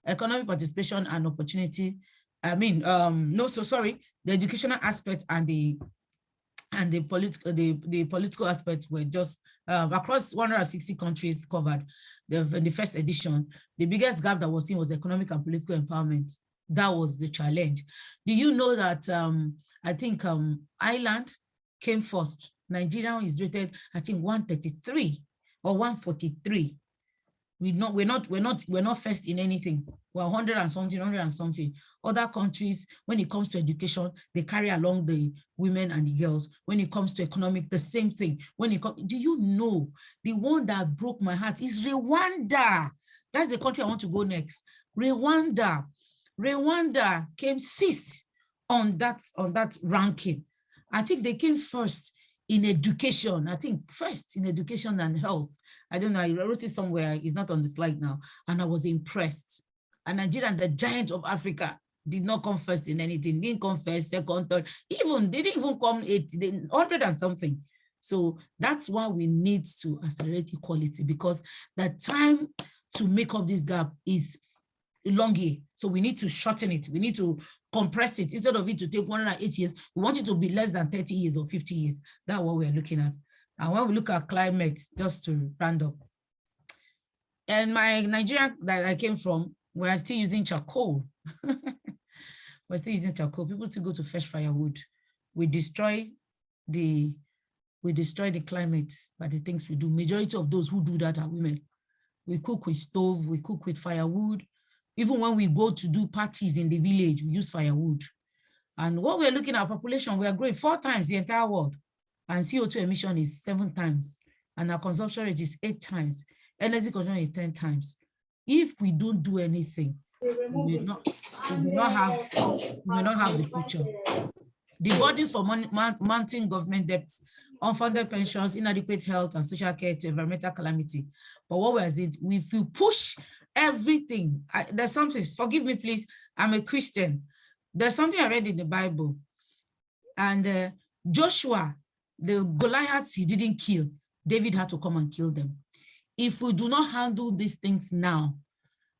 economic participation and opportunity, the educational aspect and the political aspect were just across 160 countries covered. In the first edition, the biggest gap that was seen was economic and political empowerment. That was the challenge. Do you know that I think Ireland came first? Nigeria is rated, I think, 133 or 143. We're not first in anything. We're 100 and something. Other countries, when it comes to education, they carry along the women and the girls. When it comes to economic, the same thing. Do you know the one that broke my heart is Rwanda? That's the country I want to go next. Rwanda came sixth on that ranking. I think they came first in education. I think first in education and health. I don't know, I wrote it somewhere, it's not on the slide now, and I was impressed. And Nigeria, the giant of Africa, did not come first in anything, didn't come first, second, third, they didn't even come 100 and something. So that's why we need to accelerate equality, because the time to make up this gap is elongate. So we need to shorten it. We need to compress it. Instead of it to take 108 years, we want it to be less than 30 years or 50 years. That's what we're looking at. And when we look at climate, just to round up, and my Nigeria that I came from, we're still using charcoal. We're still using charcoal. People still go to fetch firewood. We destroy the climate by the things we do. Majority of those who do that are women. We cook with stove, we cook with firewood. Even when we go to do parties in the village, we use firewood. And what we're looking at, population, we are growing 4 times the entire world. And CO2 emission is 7 times. And our consumption rate is 8 times. Energy consumption is 10 times. If we don't do anything, we will not have the future. The burdens for mounting government debts, unfunded pensions, inadequate health and social care to environmental calamity. But what was it? If you push everything, there's something, forgive me, please, I'm a Christian. There's something I read in the Bible. And Joshua, the Goliaths he didn't kill, David had to come and kill them. If we do not handle these things now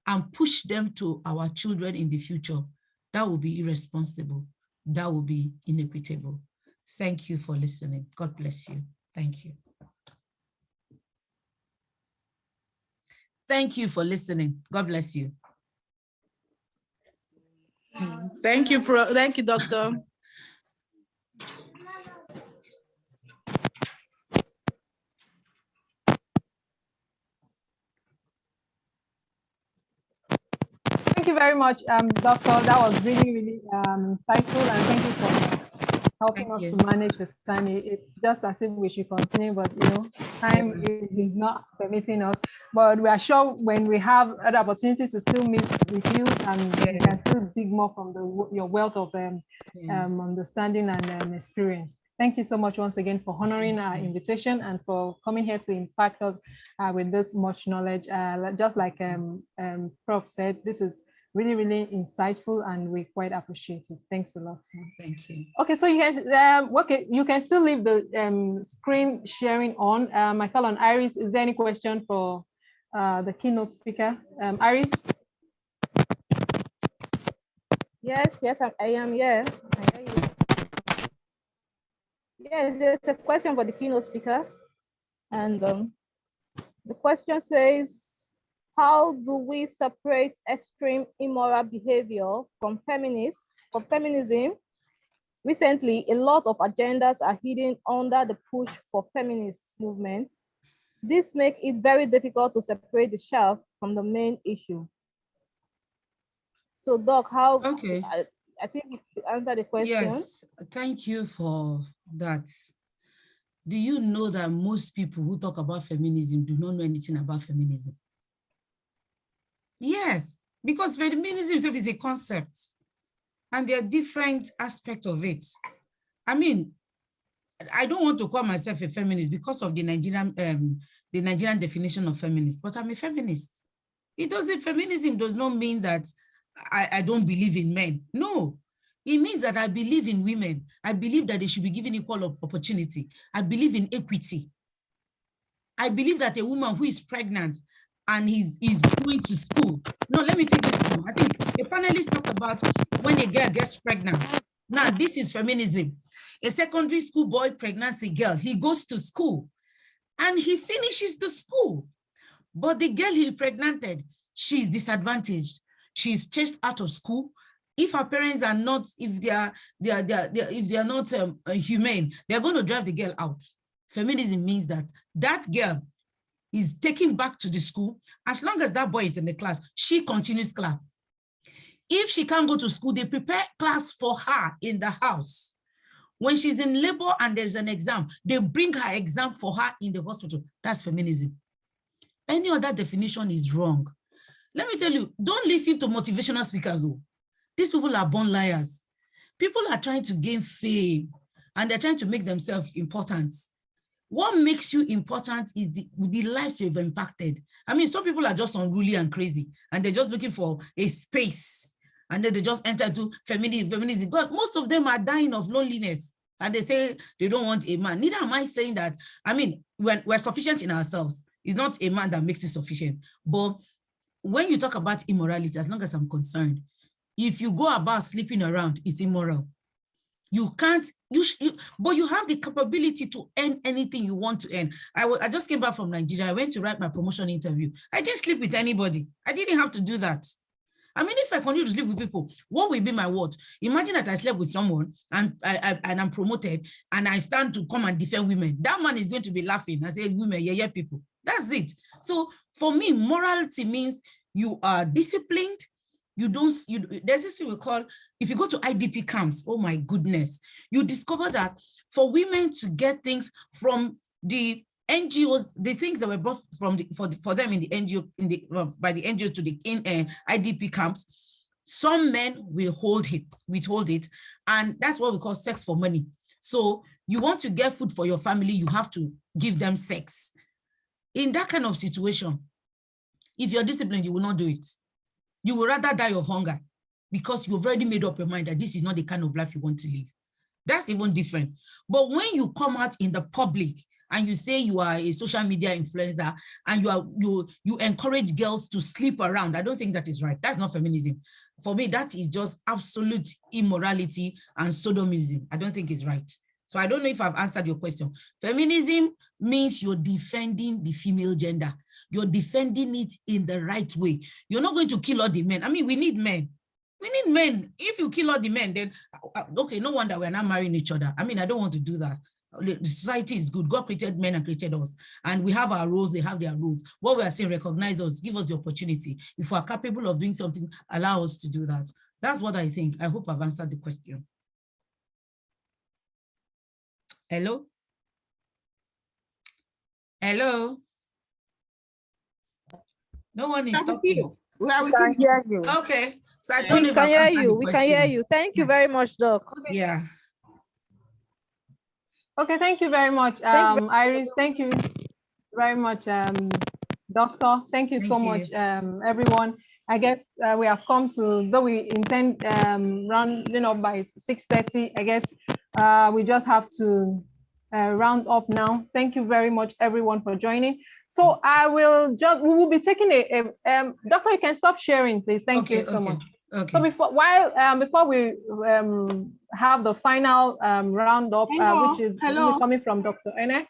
and push them to our children in the future, that will be irresponsible. That will be inequitable. Thank you for listening. God bless you. Thank you. Thank you for listening. God bless you. Thank you, Thank you, Doctor. Thank you very much, Doctor. That was really, really insightful, and thank you for helping us to manage the time. It's just as if we should continue, but time is not permitting us. But we are sure when we have other opportunities to still meet with you, and we can still dig more from your wealth of understanding and experience. Thank you so much once again for honoring our invitation and for coming here to impact us with this much knowledge. Just like Prof said, this is really, really insightful, and we quite appreciate it. Thanks a lot. Thank you. Okay, so you can still leave the screen sharing on. Michael and Iris, is there any question for the keynote speaker? Iris? Yes, I am here. I hear you. Yes, there's a question for the keynote speaker. And the question says, how do we separate extreme immoral behavior from feminism? Recently, a lot of agendas are hidden under the push for feminist movements. This makes it very difficult to separate the chaff from the main issue. So, Doc, how? Okay. I think you should answer the question. Yes, thank you for that. Do you know that most people who talk about feminism do not know anything about feminism? Yes, because feminism is a concept and there are different aspects of it. I mean, I don't want to call myself a feminist because of the Nigerian definition of feminist, but I'm a feminist. Feminism does not mean that I don't believe in men. No, it means that I believe in women. I believe that they should be given equal opportunity. I believe in equity. I believe that a woman who is pregnant and is going to school. No, let me take this one. I think the panelists talked about when a girl gets pregnant. Now, this is feminism. A secondary school boy pregnants a girl. He goes to school and he finishes the school. But the girl he impregnated, she's disadvantaged. She's chased out of school. If her parents are not, if they are not humane, they're going to drive the girl out. Feminism means that that girl is taken back to the school. As long as that boy is in the class, she continues class. If she can't go to school, they prepare class for her in the house. When she's in labor and there's an exam, they bring her exam for her in the hospital. That's feminism. Any other definition is wrong. Let me tell you, don't listen to motivational speakers. Oh. These people are born liars. People are trying to gain fame and they're trying to make themselves important. What makes you important is the lives you've impacted. I mean, some people are just unruly and crazy and they're just looking for a space and then they just enter into feminism. God, most of them are dying of loneliness and they say they don't want a man. Neither am I saying that. I mean, we're sufficient in ourselves. It's not a man that makes you sufficient. But when you talk about immorality, as long as I'm concerned, if you go about sleeping around, it's immoral. You can't, but you have the capability to earn anything you want to earn. I just came back from Nigeria. I went to write my promotion interview. I didn't sleep with anybody. I didn't have to do that. I mean, if I continue to sleep with people, what will be my word? Imagine that I slept with someone and I'm promoted and I stand to come and defend women. That man is going to be laughing and say, women, yeah, people. That's it. So for me, morality means you are disciplined. There's this thing we call, if you go to IDP camps, oh my goodness, you discover that for women to get things from the NGOs, the things that were brought from for them in the NGO, by the NGOs to the IDP camps, some men will withhold it, and that's what we call sex for money. So you want to get food for your family, you have to give them sex. In that kind of situation, if you're disciplined, you will not do it. You will rather die of hunger because you've already made up your mind that this is not the kind of life you want to live. That's even different. But when you come out in the public and you say you are a social media influencer and you encourage girls to sleep around, I don't think that is right. That's not feminism. For me, that is just absolute immorality and sodomism. I don't think it's right. So I don't know if I've answered your question. Feminism means you're defending the female gender. You're defending it in the right way. You're not going to kill all the men. I mean, we need men. We need men. If you kill all the men, then, okay, no wonder we're not marrying each other. I mean, I don't want to do that. The society is good. God created men and created us. And we have our roles, they have their roles. What we are saying, recognize us, give us the opportunity. If we're capable of doing something, allow us to do that. That's what I think. I hope I've answered the question. Hello? Hello? No one is talking. We can hear you. Okay. So I don't We can hear you. We can hear you. Thank you very much, Doc. Okay. Yeah. Okay, thank you very much, Iris. Thank you very much, Doctor. Thank you so much, everyone. I guess we have come to, though we intend rounding up by 6:30, I guess we just have to round up now. Thank you very much, everyone, for joining. So we will be taking Doctor, you can stop sharing, please. Thank you so much. Okay. So before we have the final roundup, which is coming from Dr. Ene.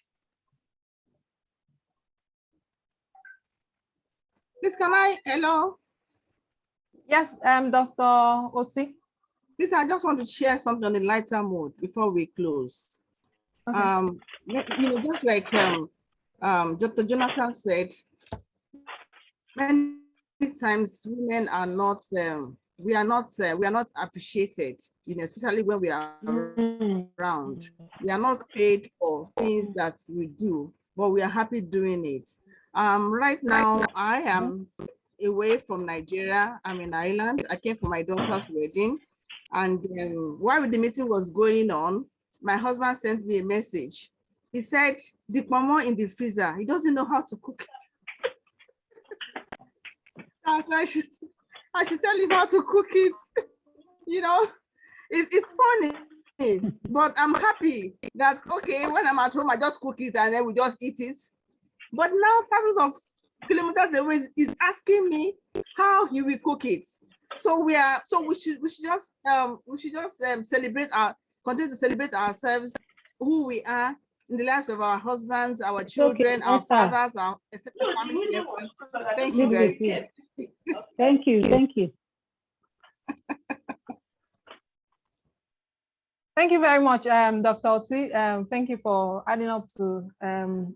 Please, can I, hello? Yes, Dr. Oti. Please, I just want to share something on the lighter mode before we close. Okay. Just like Dr. Jonathan said, many times women are not, we are not appreciated, especially when we are around. We are not paid for things that we do, but we are happy doing it. Right now, I am away from Nigeria. I'm in Ireland. I came for my daughter's wedding. And while the meeting was going on, my husband sent me a message. He said, the mama in the freezer, he doesn't know how to cook it. I should tell him how to cook it. It's funny, but I'm happy that, okay, when I'm at home, I just cook it and then we just eat it. But now thousands of kilometers away is asking me how he will cook it. So we should just continue to celebrate ourselves, who we are in the lives of our husbands, our children, our fathers, our extended family members. Thank you very much. Thank you. Thank you. Thank you very much, Dr. Oti. Thank you for adding up to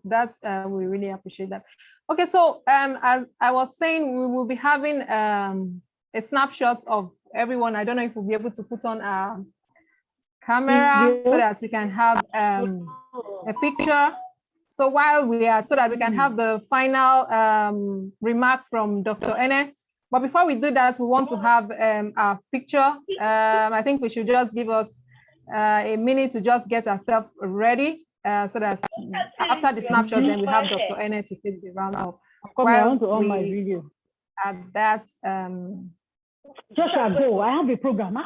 that. We really appreciate that. Okay, so as I was saying, we will be having a snapshot of everyone. I don't know if we'll be able to put on a camera so that we can have a picture. So while we are, so that we can have the final remark from Dr. Ng. But before we do that, we want to have a picture. I think we should just give us a minute to just get ourselves ready so that after the snapshot, then we have Dr. Ng to take the round up. Come on, I want to on my video. At that, Joshua, go. I have a program.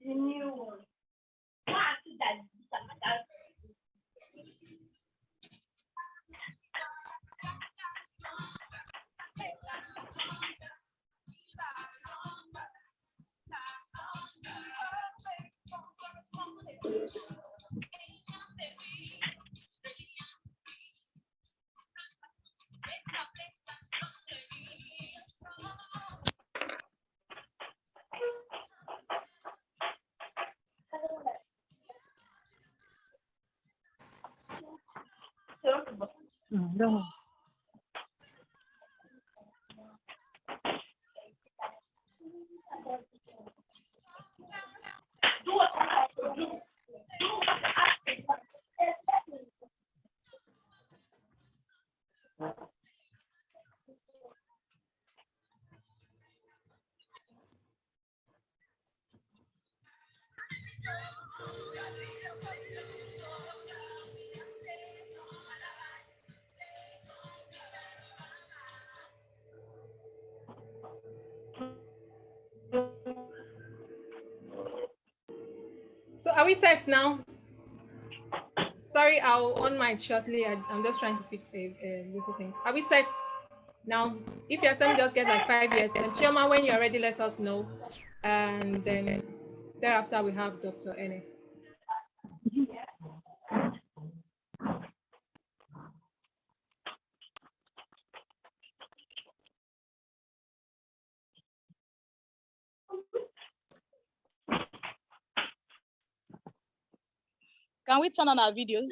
The new one. No. So are we set now? Sorry, I'll on mic shortly. I'm just trying to fix a little things. Are we set now? If you're saying just get like 5 years, and Chioma, when you're ready, let us know. And then thereafter we have Dr. Ng. Can we turn on our videos?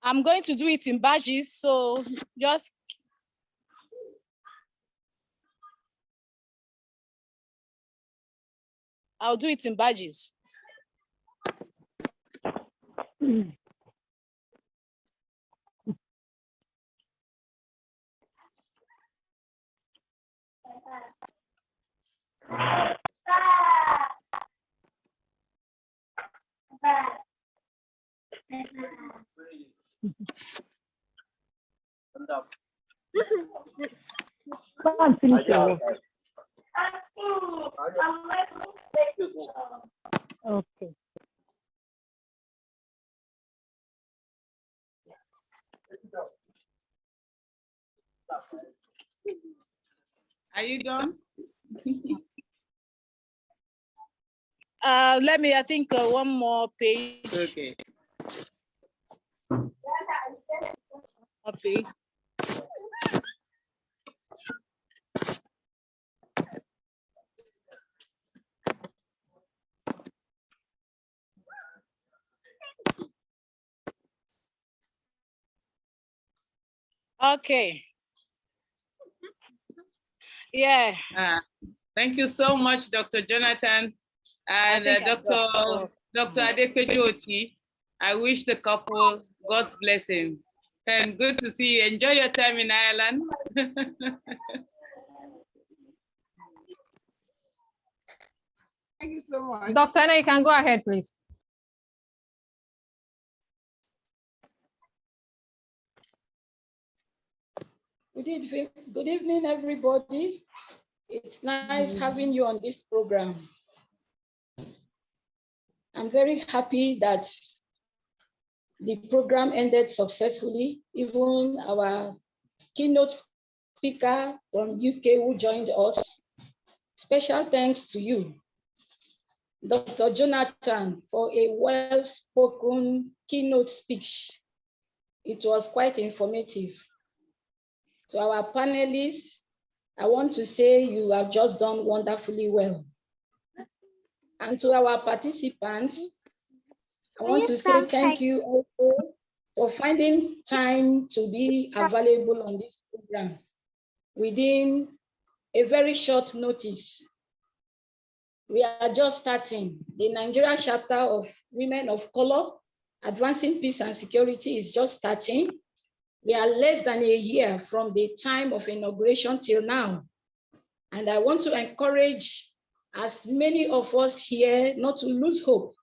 I'm going to do it in badges, so just I'll do it in badges. Go and finish your work. Okay. Are you done? Let me, I think one more page. Okay. A page. Okay. Yeah. Thank you so much, Dr. Jonathan and Dr. Adekweju. I wish the couple God's blessing. And good to see you. Enjoy your time in Ireland. Thank you so much. Dr. Anna, you can go ahead, please. Good evening, everybody. It's nice having you on this program. I'm very happy that the program ended successfully. Even our keynote speaker from UK who joined us. Special thanks to you, Dr. Jonathan, for a well-spoken keynote speech. It was quite informative. To our panelists, I want to say you have just done wonderfully well. And to our participants, I want to say thank you also for finding time to be available on this program within a very short notice. We are just starting. The Nigeria chapter of Women of Color, Advancing Peace and Security is just starting. We are less than a year from the time of inauguration till now. And I want to encourage as many of us here not to lose hope,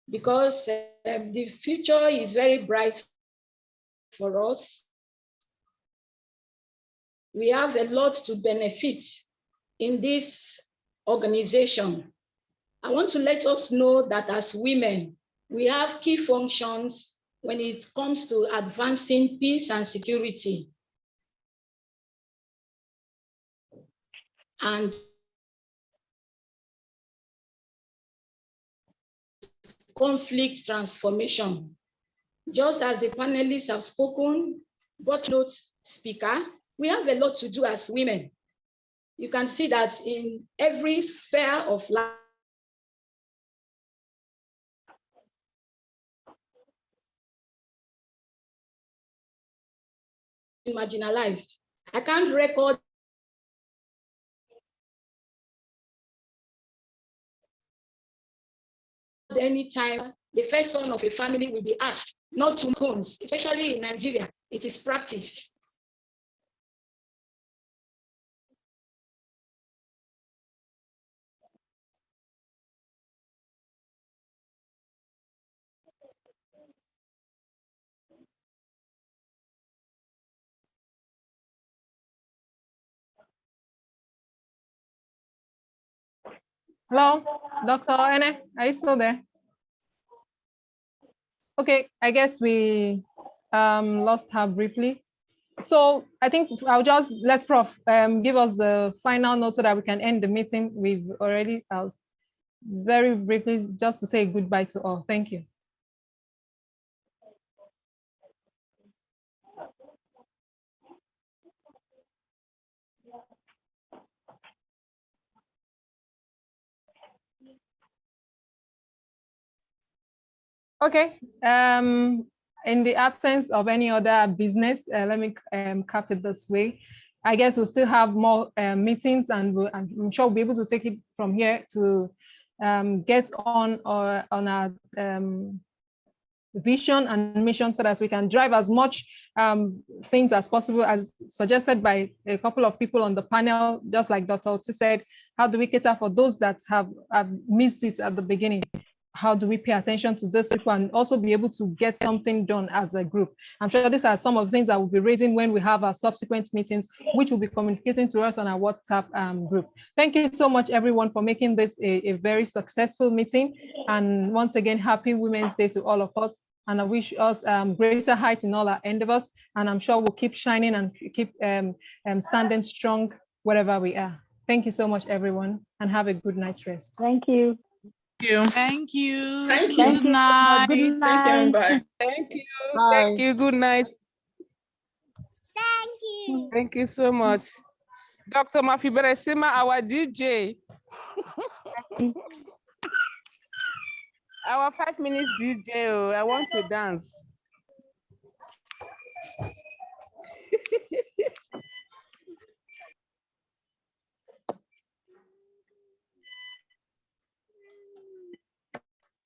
because the future is very bright for us. We have a lot to benefit in this organization. I want to let us know that as women, we have key functions when it comes to advancing peace and security. And conflict transformation. Just as the panelists have spoken, but note speaker, we have a lot to do as women. You can see that in every sphere of life, marginalized. I can't record any time the first son of a family will be asked not to homes, especially in Nigeria. It is practiced. Hello, Dr. Ene, are you still there? Okay, I guess we lost her briefly. So I think I'll just let Prof give us the final note so that we can end the meeting. We've already very briefly just to say goodbye to all. Thank you. Okay, in the absence of any other business, let me cap it this way. I guess we'll still have more meetings, and I'm sure we'll be able to take it from here to get on our vision and mission so that we can drive as much things as possible, as suggested by a couple of people on the panel. Just like Dr. Oti said, how do we cater for those that have missed it at the beginning? how do we pay attention to these people and also be able to get something done as a group. I'm sure these are some of the things that we'll be raising when we have our subsequent meetings, which will be communicating to us on our WhatsApp group. Thank you so much, everyone, for making this a very successful meeting. And once again, happy Women's Day to all of us. And I wish us greater heights in all our endeavors. And I'm sure we'll keep shining and keep standing strong wherever we are. Thank you so much, everyone, and have a good night's rest. Thank you. Thank you. Thank you. Good night. Good Thank you, night. everybody. Thank you. Bye. Thank you. Good night. Thank you. Thank you so much. Dr. Mafiberesima, our DJ. Our 5 minutes DJ. Oh, I want to dance.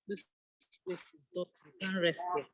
This place is dusty. We can't rest here.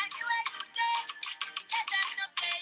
Anywhere you dey, let them know say